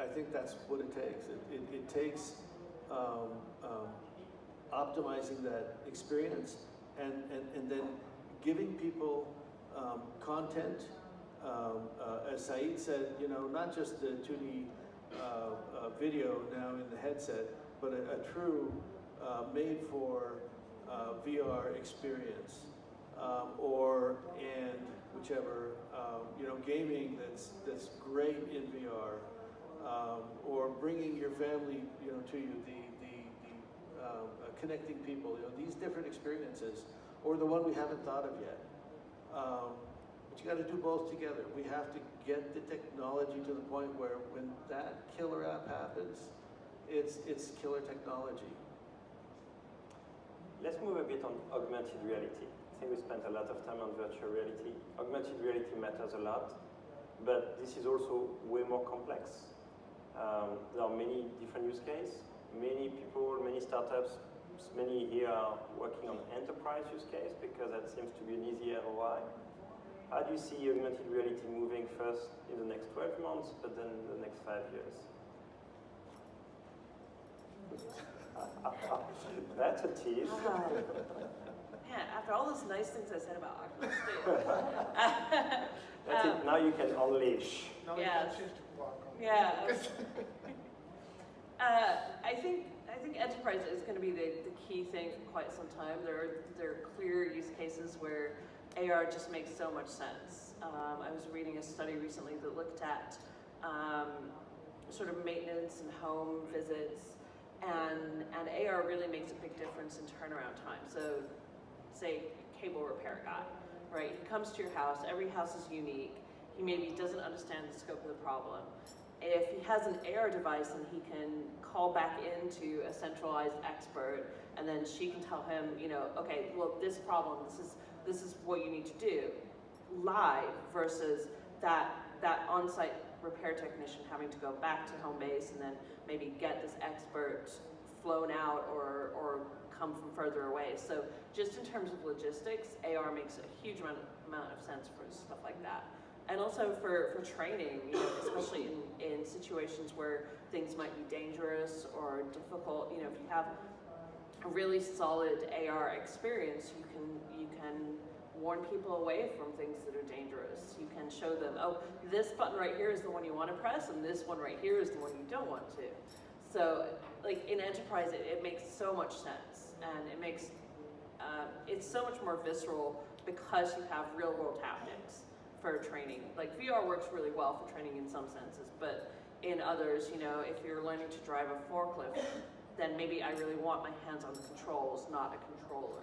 I think that's what it takes. It takes optimizing that experience and then giving people content. As Saeed said, you know, not just the 2D video now in the headset, but a true made for VR experience, and whichever, you know, gaming that's great in VR, or bringing your family, you know, to you, the connecting people, you know, these different experiences, or the one we haven't thought of yet. But you got to do both together. We have to get the technology to the point where when that killer app happens, it's killer technology. Let's move a bit on augmented reality. I think we spent a lot of time on virtual reality. Augmented reality matters a lot, but this is also way more complex. There are many different use cases, many people, many startups, many here are working on enterprise use case because that seems to be an easy ROI. How do you see augmented reality moving first in the next 12 months, but then in the next 5 years? That's a tease. Man, after all those nice things I said about Oculus That's it. Now you can unleash. Now Yes. we can shift to Qualcomm. Yeah. I think I think enterprise is going to be the key thing for quite some time. There are clear use cases where AR just makes so much sense. I was reading a study recently that looked at sort of maintenance and home visits, and AR really makes a big difference in turnaround time. So, say cable repair guy, right? He comes to your house. Every house is unique. He maybe doesn't understand the scope of the problem. If he has an AR device, then he can call back into a centralized expert, and then she can tell him, you know, okay, well, this problem, this is what you need to do, live, versus that on-site repair technician having to go back to home base and then maybe get this expert flown out or come from further away. So just in terms of logistics, AR makes a huge amount of sense for stuff like that. And also for training, you know, especially in situations where things might be dangerous or difficult. You know, if you have a really solid AR experience, you can warn people away from things that are dangerous. You can show them, oh, this button right here is the one you want to press, and this one right here is the one you don't want to. So, like in enterprise, it makes so much sense, and it makes it's so much more visceral because you have real-world haptics for training. Like VR works really well for training in some senses, but in others, you know, if you're learning to drive a forklift, then maybe I really want my hands on the controls, not a controller,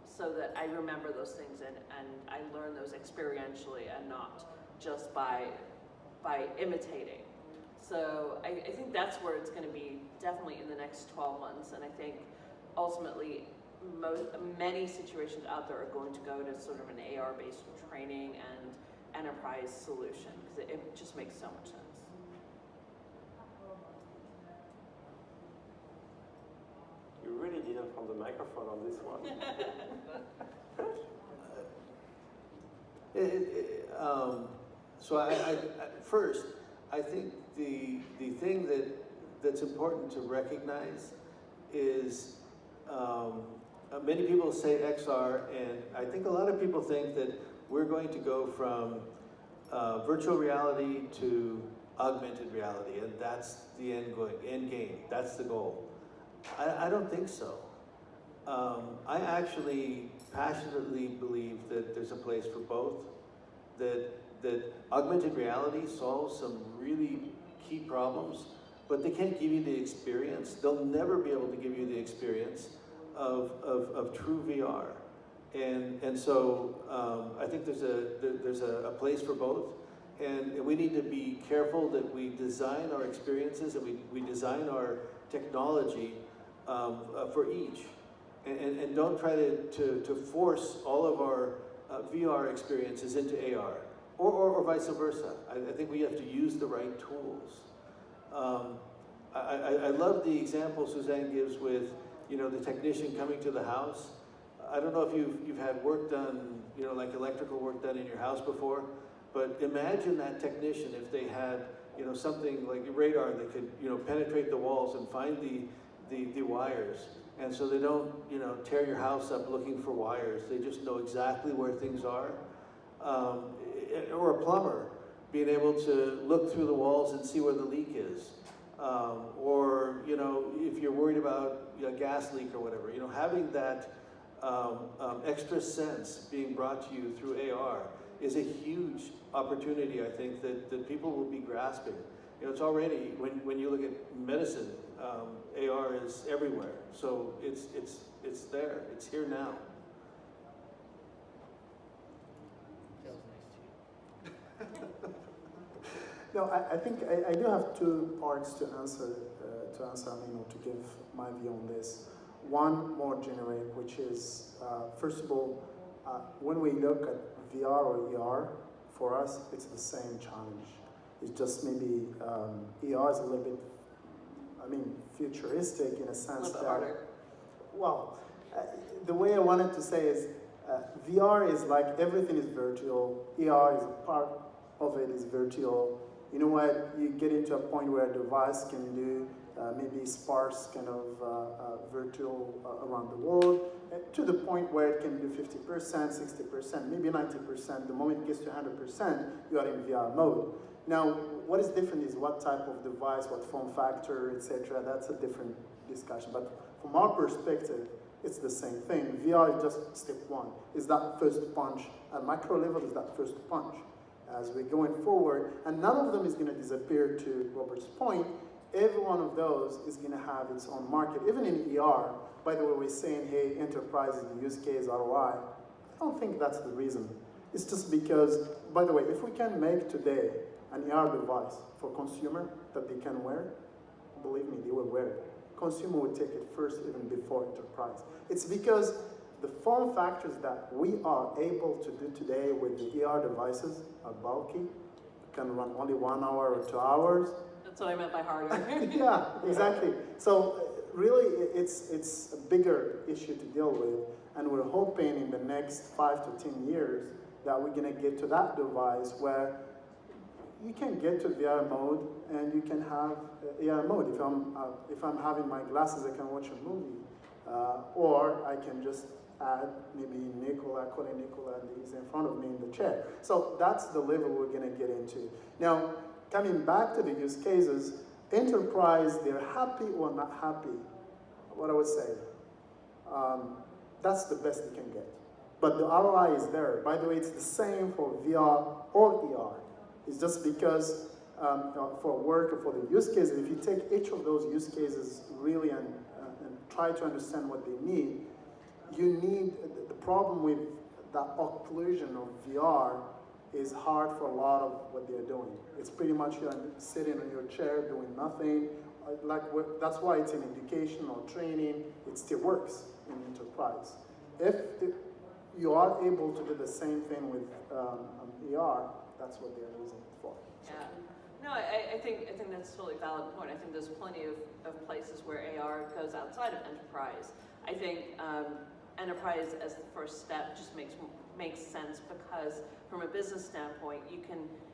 so that I remember those things and I learn those experientially and not just by imitating. So I think that's where it's going to be definitely in the next 12 months, and I think ultimately many situations out there are going to go to sort of an AR-based training and enterprise solution, because it just makes so much sense. You really didn't find the microphone on this one. So first, I think the thing that's important to recognize is many people say XR, and I think a lot of people think that we're going to go from virtual reality to augmented reality, and that's the end game. That's the goal. I don't think so. I actually passionately believe that there's a place for both. That augmented reality solves some really key problems, but they can't give you the experience. They'll never be able to give you the experience of true VR. And so I think there's a place for both, and we need to be careful that we design our experiences and we design our technology for each, and don't try to force all of our VR experiences into AR, or vice versa. I think we have to use the right tools. I love the example Suzanne gives with, you know, the technician coming to the house. I don't know if you've had work done, you know, like electrical work done in your house before, but imagine that technician if they had, you know, something like a radar that could, you know, penetrate the walls and find the wires. And so they don't, you know, tear your house up looking for wires. They just know exactly where things are. Or a plumber being able to look through the walls and see where the leak is. Or, you know, if you're worried about a gas leak or whatever, you know, having that extra sense being brought to you through AR is a huge opportunity, I think, that people will be grasping. You know, it's already, when you look at medicine, AR is everywhere. So it's there, it's here now. No, I think I do have two parts to answer, I mean, or to give my view on this. One more generic, which is, first of all, when we look at VR or ER, for us, it's the same challenge. It's just maybe ER is a little bit, I mean, futuristic in a sense that, harder. Well, the way I wanted to say is, VR is like everything is virtual, ER is a part of it is virtual. You know what, you get into a point where a device can do maybe sparse kind of virtual around the world, to the point where it can do 50%, 60%, maybe 90%. The moment it gets to 100%, you are in VR mode. Now, what is different is what type of device, what form factor, etc. That's a different discussion. But from our perspective, it's the same thing. VR is just step one. It's that first punch. At macro level, is that first punch. As we're going forward, and none of them is going to disappear, to Robert's point. Every one of those is going to have its own market. Even in ER, by the way, we're saying, hey, enterprise is the use case, ROI. I don't think that's the reason. It's just because, by the way, if we can make today an ER device for consumer that they can wear, believe me, they will wear it. Consumer would take it first, even before enterprise. It's because the form factors that we are able to do today with the ER devices are bulky. You can run only 1 hour or 2 hours. That's what I meant by hardware. Yeah, exactly. So really, it's a bigger issue to deal with, and we're hoping in the next 5 to 10 years that we're going to get to that device where you can get to VR mode and you can have AR mode. If I'm having my glasses, I can watch a movie, or I can just add maybe Nicolas, calling Nicolas, and he's in front of me in the chair. So that's the level we're going to get into. Now, coming back to the use cases, enterprise, they're happy or not happy. What I would say, that's the best they can get. But the ROI is there. By the way, it's the same for VR or ER. It's just because for work or for the use cases, if you take each of those use cases really and try to understand what they need, you need, the problem with that occlusion of VR is hard for a lot of what they're doing. It's pretty much you're sitting on your chair doing nothing. That's why it's in education or training, it still works in enterprise. If you are able to do the same thing with ER, that's what they're using it for. Yeah. No, I think that's a totally valid point. I think there's plenty of places where AR goes outside of enterprise. I think enterprise as the first step just makes sense because from a business standpoint,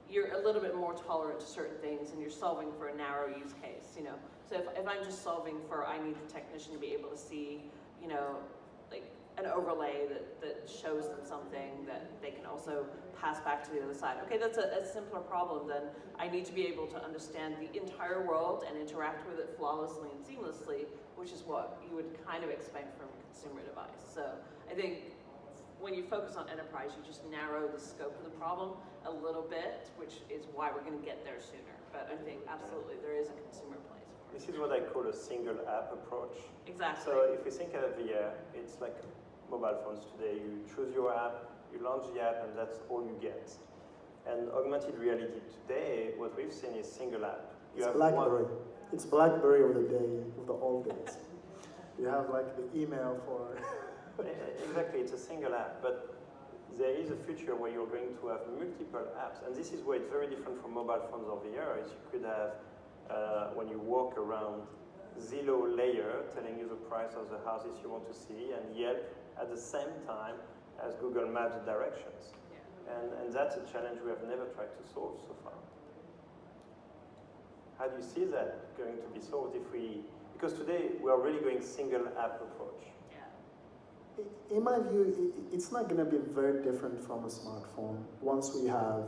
you're a little bit more tolerant to certain things and you're solving for a narrow use case, you know. So if I'm just solving for, I need the technician to be able to see, you know, like an overlay that shows them something that they can also pass back to the other side. Okay, that's a simpler problem than I need to be able to understand the entire world and interact with it flawlessly and seamlessly, which is what you would kind of expect from a consumer device. So I think when you focus on enterprise, you just narrow the scope of the problem a little bit, which is why we're going to get there sooner. But I think absolutely there is a consumer place for it. This is what I call a single app approach. Exactly. So if we think of VR, it's like mobile phones today. You choose your app, you launch the app, and that's all you get. And augmented reality today, what we've seen is single app. It's BlackBerry. It's BlackBerry of the old days. You have like the email for... Exactly, it's a single app, but there is a future where you're going to have multiple apps, and this is where it's very different from mobile phones or VR, is you could have, when you walk around, Zillow layer telling you the price of the houses you want to see, and Yelp at the same time as Google Maps directions. Yeah. And that's a challenge we have never tried to solve so far. How do you see that going to be solved because today we are really going single app approach. In my view, it's not going to be very different from a smartphone once we have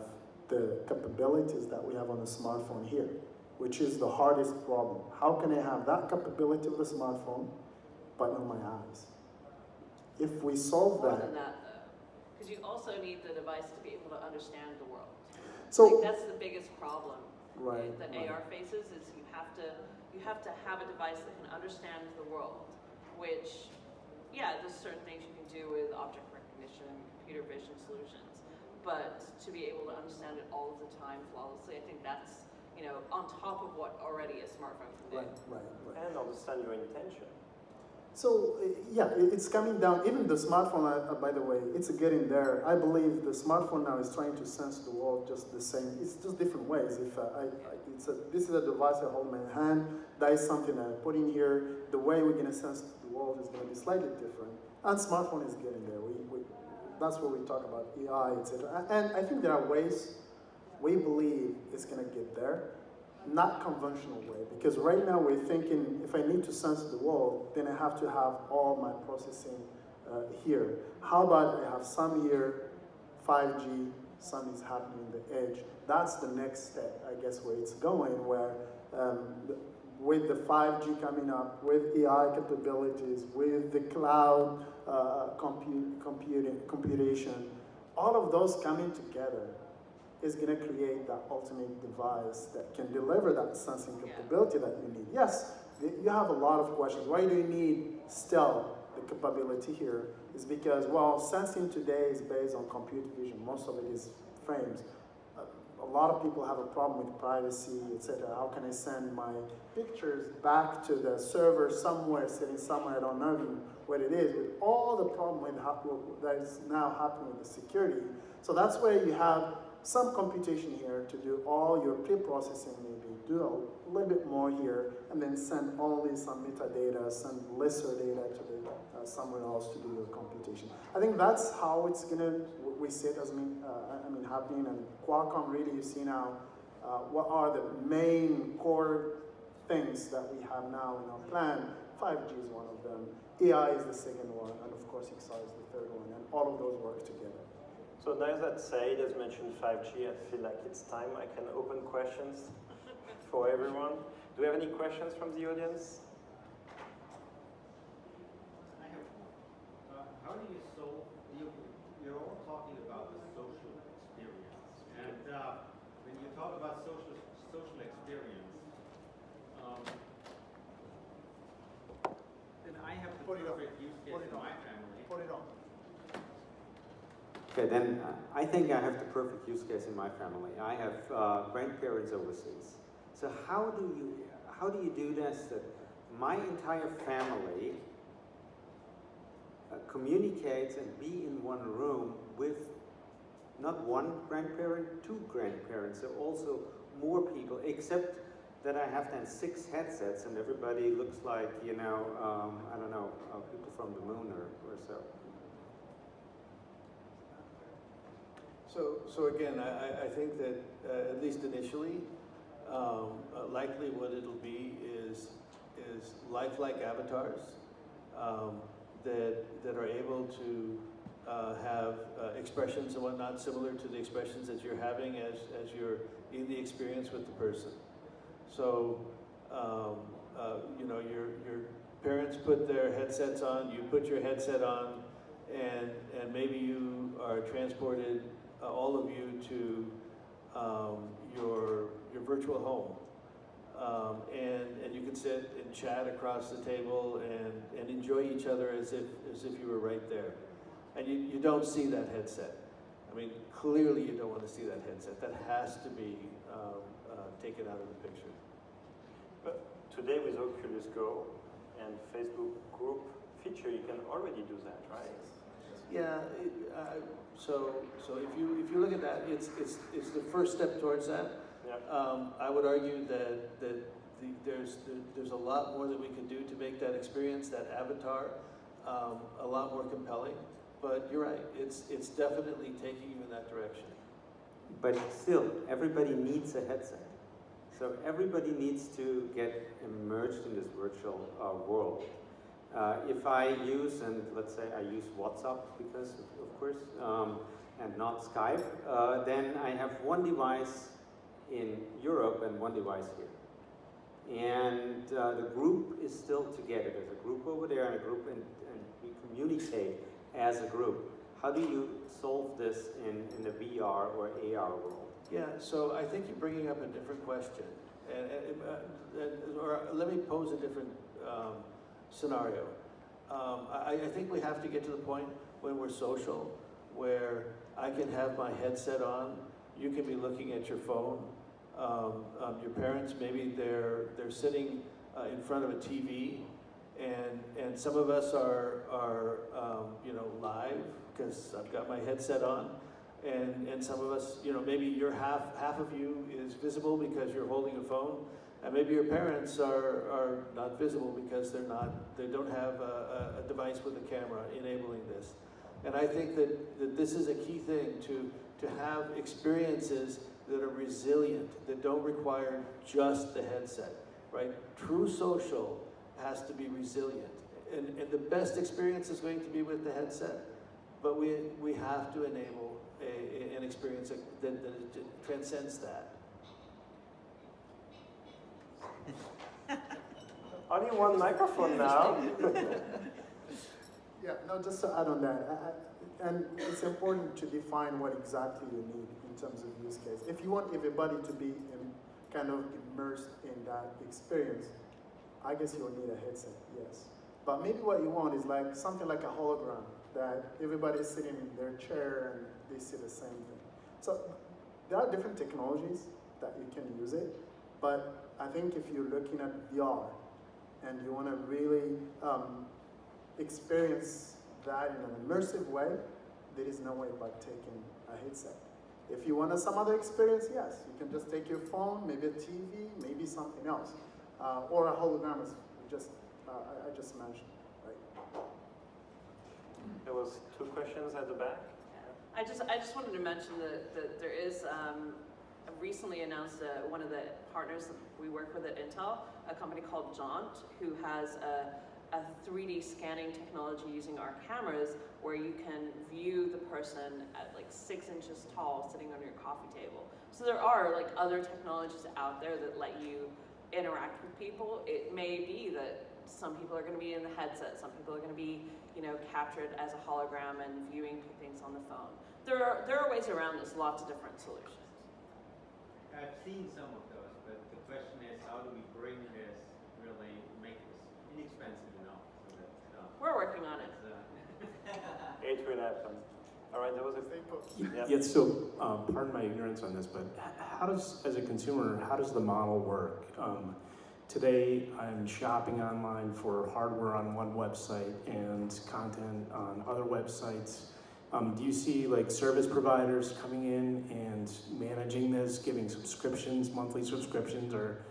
the capabilities that we have on a smartphone here, which is the hardest problem. How can I have that capability of a smartphone, but on my eyes? If we solve More that... than that, though, because you also need the device to be able to understand the world. So that's the biggest problem that right. AR faces, is you have to have a device that can understand the world, which... Yeah, there's certain things you can do with object recognition and computer vision solutions, but to be able to understand it all of the time flawlessly, I think that's, you know, on top of what already a smartphone can do. Right. And understand your intention. So, yeah, it's coming down. Even the smartphone, by the way, it's getting there. I believe the smartphone now is trying to sense the world just the same. It's just different ways. If this is a device I hold in my hand, that is something I put in here, the way we're going to sense the world is going to be slightly different. And smartphone is getting there. That's where we talk about AI, etc. And I think there are ways we believe it's going to get there. Not conventional way, because right now we're thinking if I need to sense the world, then I have to have all my processing here. How about I have some here, 5G, some is happening in the edge. That's the next step, I guess, where it's going, where with the 5G coming up, with AI capabilities, with the cloud computation, all of those coming together is going to create that ultimate device that can deliver that sensing capability that you need. Yes, you have a lot of questions. Why do you need still the capability here? Is because, well, sensing today is based on computer vision. Most of it is frames. A lot of people have a problem with privacy, etc. How can I send my pictures back to the server somewhere, sitting somewhere, I don't know even what it is, with all the problem that is now happening with the security. So that's where you have some computation here to do all your pre-processing, maybe do a little bit more here, and then send only some metadata, send lesser data to the, somewhere else to do your computation. I think that's how it's gonna, we see it as happening, and Qualcomm really, you see now, what are the main core things that we have now in our plan. 5G is one of them, AI is the second one, and of course XR is the third one, and all of those work together. So now that Said has mentioned 5G, I feel like it's time I can open questions for everyone. Do we have any questions from the audience? I have one. How do you solve, you're all talking about the social experience. And when you talk about social experience, then I have the perfect use case in my family. Put it on. Okay, then I think I have the perfect use case in my family. I have grandparents overseas. So how do you do this, that my entire family communicates and be in one room with not one grandparent, two grandparents, so also more people, except that I have then 6 headsets and everybody looks like, you know, I don't know, people from the moon or so. So again, I think that at least initially, likely what it'll be is lifelike avatars that are able to have expressions and whatnot similar to the expressions that you're having as you're in the experience with the person. So you know, your parents put their headsets on, you put your headset on, and maybe you are transported, all of you, to your virtual home, and you can sit and chat across the table and enjoy each other as if you were right there, and you don't see that headset. I mean, clearly you don't want to see that headset. That has to be taken out of the picture. But today with Oculus Go and Facebook group feature, you can already do that, right? Yeah. So if you look at that, it's the first step towards that. Yeah. I would argue that there's a lot more that we can do to make that experience, that avatar, a lot more compelling. But you're right, it's definitely taking you in that direction. But still, everybody needs a headset. So everybody needs to get immersed in this virtual world. If I use, and let's say I use WhatsApp because, of course, and not Skype, then I have one device in Europe and one device here. And the group is still together. There's a group over there and a group, and we communicate as a group. How do you solve this in the VR or AR world? Yeah, so I think you're bringing up a different question. Or let me pose a different scenario. I think we have to get to the point when we're social, where I can have my headset on, you can be looking at your phone. Your parents, maybe they're sitting in front of a TV, and some of us are you know, live because I've got my headset on, and some of us, you know, maybe you're half of you is visible because you're holding a phone, and maybe your parents are not visible because they don't have a device with a camera enabling this. And I think that this is a key thing to have experiences that are resilient, that don't require just the headset, right? True social has to be resilient. And the best experience is going to be with the headset, but we have to enable an experience that transcends that. Only one microphone now. Yeah, no, just to add on that, and it's important to define what exactly you need in terms of use case. If you want everybody to be kind of immersed in that experience, I guess you'll need a headset, yes. But maybe what you want is like something like a hologram, that everybody's sitting in their chair and they see the same thing. So there are different technologies that you can use it, but I think if you're looking at VR and you want to really experience that in an immersive way, there is no way but taking a headset. If you want some other experience, yes, you can just take your phone, maybe a TV, maybe something else, or a hologram, as I just mentioned. Right? There was 2 questions at the back. I just wanted to mention that there is recently announced one of the partners that we work with at Intel, a company called Jaunt, who has a 3D scanning technology using our cameras where you can view the person at like 6 inches tall sitting on your coffee table. So there are like other technologies out there that let you interact with people. It may be that some people are going to be in the headset, some people are going to be, captured as a hologram and viewing things on the phone. There are ways around this, lots of different solutions. I've seen some of those, but the question is, how do we bring this, really make this inexpensive enough so that We're working on it. It will happen. All right, there was a Yeah. Yet still, pardon my ignorance on this, but how does, as a consumer, how does the model work? Today, I'm shopping online for hardware on one website and content on other websites. Do you see like service providers coming in and managing this, giving subscriptions, monthly subscriptions, or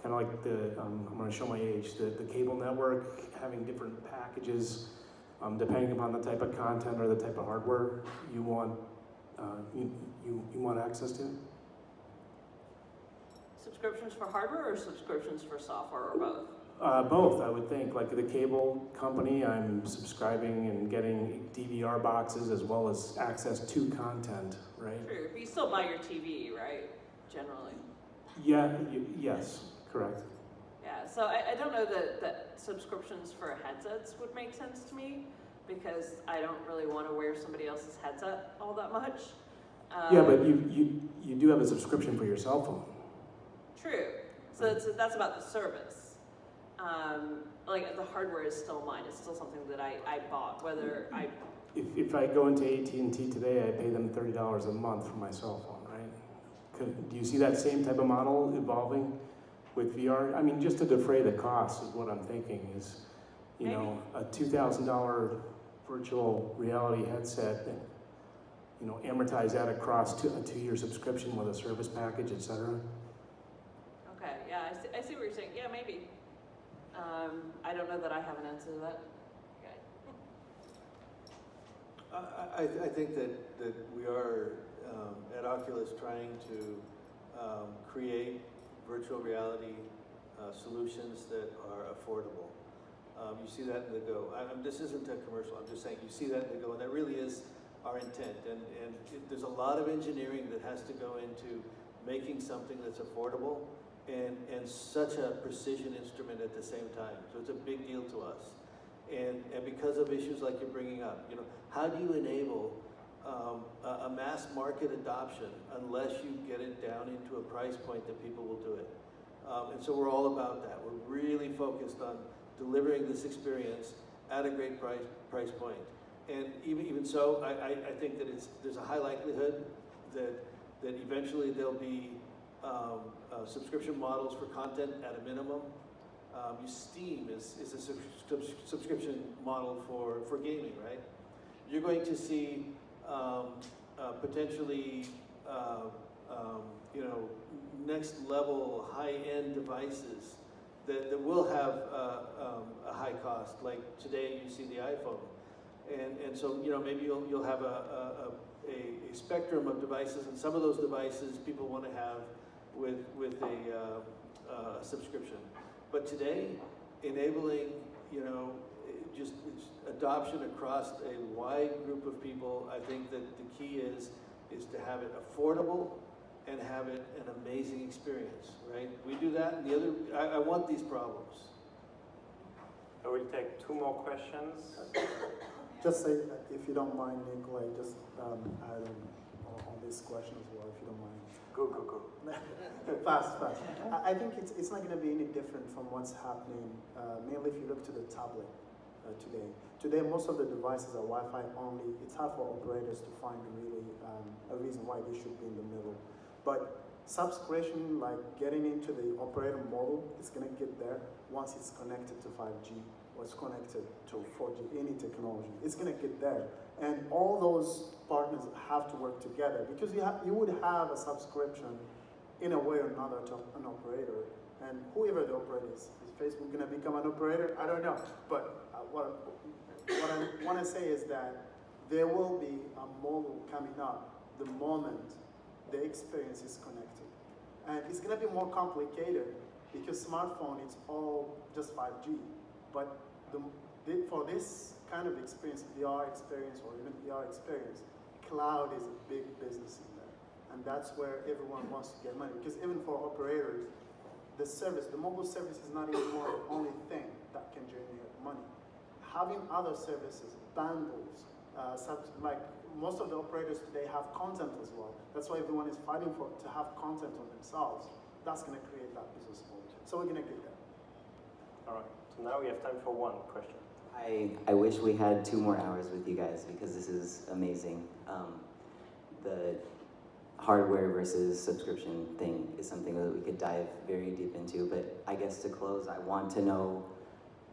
kind of like I'm going to show my age, the cable network having different packages depending upon the type of content or the type of hardware you want you want access to? Subscriptions for hardware or subscriptions for software or both? Both, I would think. Like the cable company, I'm subscribing and getting DVR boxes as well as access to content, right? True, but you still buy your TV, right? Generally. Yeah, yes, correct. Yeah, so I don't know that subscriptions for headsets would make sense to me because I don't really want to wear somebody else's headset all that much. Yeah, but you do have a subscription for your cell phone. True. So that's about the service. Like the hardware is still mine. It's still something that I bought, whether I... If I go into AT&T today, I pay them $30 a month for my cell phone, right? Do you see that same type of model evolving with VR? I mean, just to defray the cost is what I'm thinking is, you know, a $2,000 virtual reality headset, you know, amortize that across a 2-year subscription with a service package, et cetera. Okay, yeah, I see what you're saying. Yeah, maybe. I don't know that I have an answer to that. Okay. I think that we are at Oculus trying to create virtual reality solutions that are affordable. You see that in the Go. This isn't a commercial, I'm just saying you see that in the Go, and that really is our intent. And there's a lot of engineering that has to go into making something that's affordable and such a precision instrument at the same time. So it's a big deal to us. And because of issues like you're bringing up, you know, how do you enable a mass market adoption unless you get it down into a price point that people will do it? And so we're all about that. We're really focused on delivering this experience at a great price point. And even so, I think that there's a high likelihood that eventually there'll be subscription models for content at a minimum. Steam is a subscription model for gaming, right? You're going to see potentially you know, next level high-end devices that will have a high cost. Like today, you see the iPhone, and so you know maybe you'll have a spectrum of devices, and some of those devices people want to have with a subscription. But today, enabling, you know, just adoption across a wide group of people, I think that the key is to have it affordable and have it an amazing experience, right? We do that, and the other, I want these problems. So we'll take 2 more questions. Just say, if you don't mind, Nicolas, just add on this question as well, if you don't mind. Go. Fast. I think it's not going to be any different from what's happening, mainly if you look to the tablet today. Today, most of the devices are Wi-Fi only. It's hard for operators to find really a reason why they should be in the middle. But subscription, like getting into the operator model, it's going to get there once it's connected to 5G or it's connected to 4G, any technology. It's going to get there. And all those partners have to work together because you would have a subscription in a way or another to an operator. And whoever the operator is Facebook going to become an operator? I don't know. But what I want to say is that there will be a model coming up the moment the experience is connected. And it's going to be more complicated because smartphone, it's all just 5G. But for this kind of experience, VR experience or even ER experience, cloud is a big business in there. And that's where everyone wants to get money. Because even for operators, the mobile service is not anymore the only thing that can generate money. Having other services, bundles, like most of the operators today have content as well. That's why everyone is fighting to have content on themselves. That's going to create that business model. So we're going to get there. All right. So now we have time for 1 question. I wish we had 2 more hours with you guys because this is amazing. The hardware versus subscription thing is something that we could dive very deep into, but I guess to close, I want to know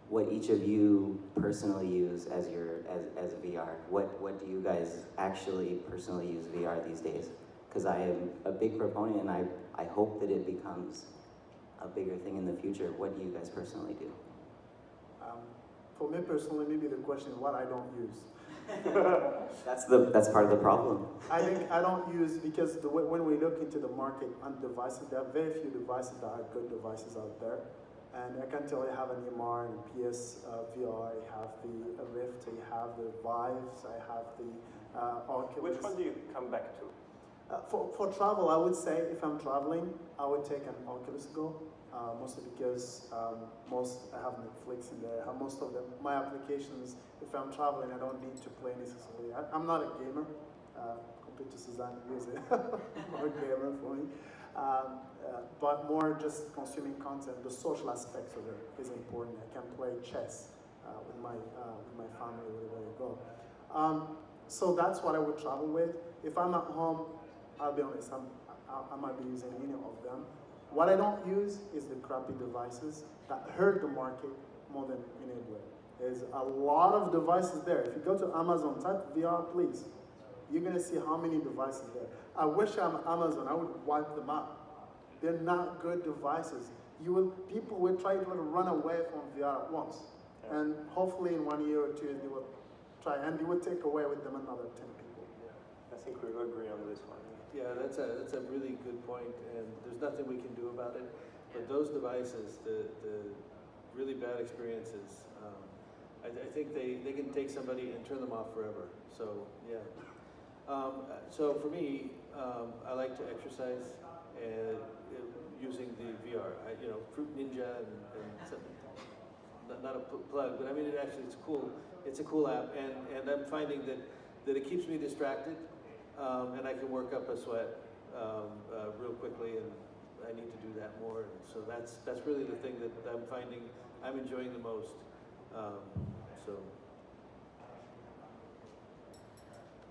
what each of you personally use as VR. What do you guys actually personally use VR these days? Because I am a big proponent and I hope that it becomes a bigger thing in the future. What do you guys personally do? For me personally, maybe the question is what I don't use. That's part of the problem. I think I don't use, because when we look into the market on devices, there are very few devices that are good devices out there. And I can tell you have an MR and PS VR, I have the Rift, I have the Vives, I have the Oculus. Which one do you come back to? For travel, I would say if I'm traveling, I would take an Oculus Go. Mostly because I have Netflix in there. Most of my applications, if I'm traveling, I don't need to play necessarily. I'm not a gamer compared to Suzanne, who's more a gamer for me. But more just consuming content. The social aspects of it is important. I can play chess with my family wherever I go. So that's what I would travel with. If I'm at home, I'll be honest, I might be using any of them. What I don't use is the crappy devices that hurt the market more than anywhere. There's a lot of devices there. If you go to Amazon, type VR, please. You're going to see how many devices there. I wish I'm Amazon, I would wipe them out. They're not good devices. People will try to run away from VR at once. And hopefully in 1 year or 2, they will try, and they will take away with them another 10 people. Yeah. I think we will agree on this one. Yeah, that's a really good point, and there's nothing we can do about it. But those devices, the really bad experiences, I think they can take somebody and turn them off forever. So yeah. So for me, I like to exercise and using the VR. Fruit Ninja and something, not a plug, but I mean it's cool. It's a cool app, and I'm finding that it keeps me distracted. And I can work up a sweat real quickly, and I need to do that more. And so that's really the thing that I'm finding I'm enjoying the most.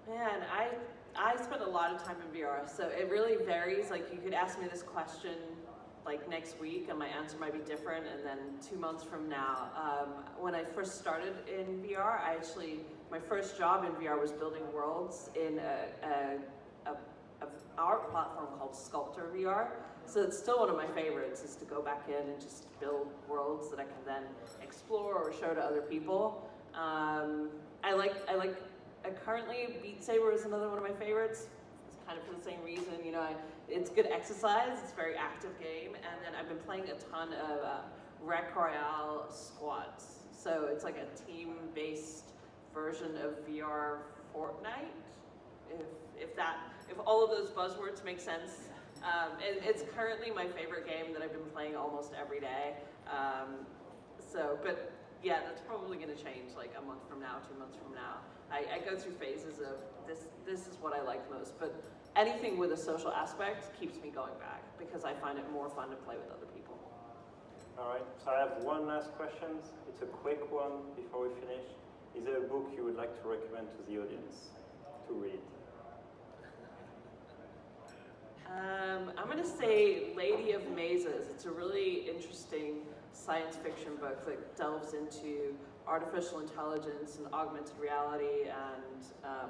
Man, I spend a lot of time in VR, so it really varies. Like, you could ask me this question like next week, and my answer might be different, and then 2 months from now. When I first started in VR, my first job in VR was building worlds in our platform called Sculptor VR. So it's still one of my favorites, is to go back in and just build worlds that I can then explore or show to other people. Currently Beat Saber is another one of my favorites. It's kind of for the same reason, it's good exercise, it's a very active game, and then I've been playing a ton of Rec Royale squads. So it's like a team-based version of VR Fortnite, if all of those buzzwords make sense. It's currently my favorite game that I've been playing almost every day. But yeah, that's probably going to change like a month from now, 2 months from now. I go through phases of this is what I like most, but anything with a social aspect keeps me going back because I find it more fun to play with other people. All right, so I have one last question. It's a quick one before we finish. Is there a book you would like to recommend to the audience to read? I'm going to say Lady of Mazes. It's a really interesting science fiction book that delves into artificial intelligence and augmented reality and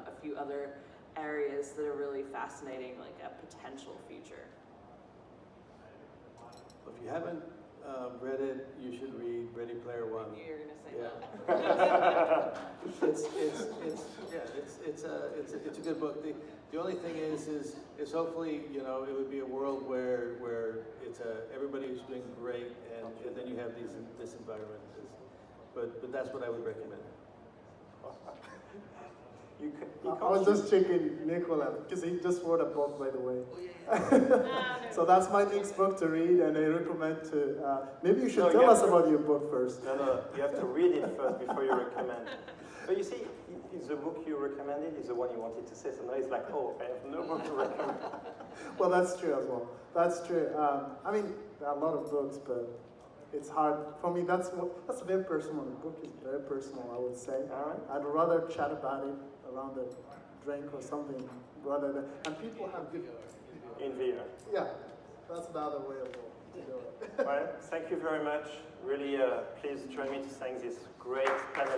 a few other areas that are really fascinating, like a potential future. If you haven't read it, you should read Ready Player One. You're going to say Yeah. that. It's a good book. The only thing is hopefully, you know, it would be a world where it's everybody is doing great, and then you have this environment. But that's what I would recommend. I was just checking Nicolas, because he just wrote a book, by the way. So that's my next book to read, and I recommend to, maybe you should tell us about your book first. No, you have to read it first before you recommend. But you see, the book you recommended is the one you wanted to say, so now it's like, oh, I have no book to recommend. Well, that's true as well. That's true. I mean, there are a lot of books, but it's hard. For me, that's very personal. The book is very personal, I would say. All right. I'd rather chat about it around a drink or something rather than, and people have good. In VR. Yeah, that's the other way of to do it. Well, thank you very much. Really, please join me to thank this great panel.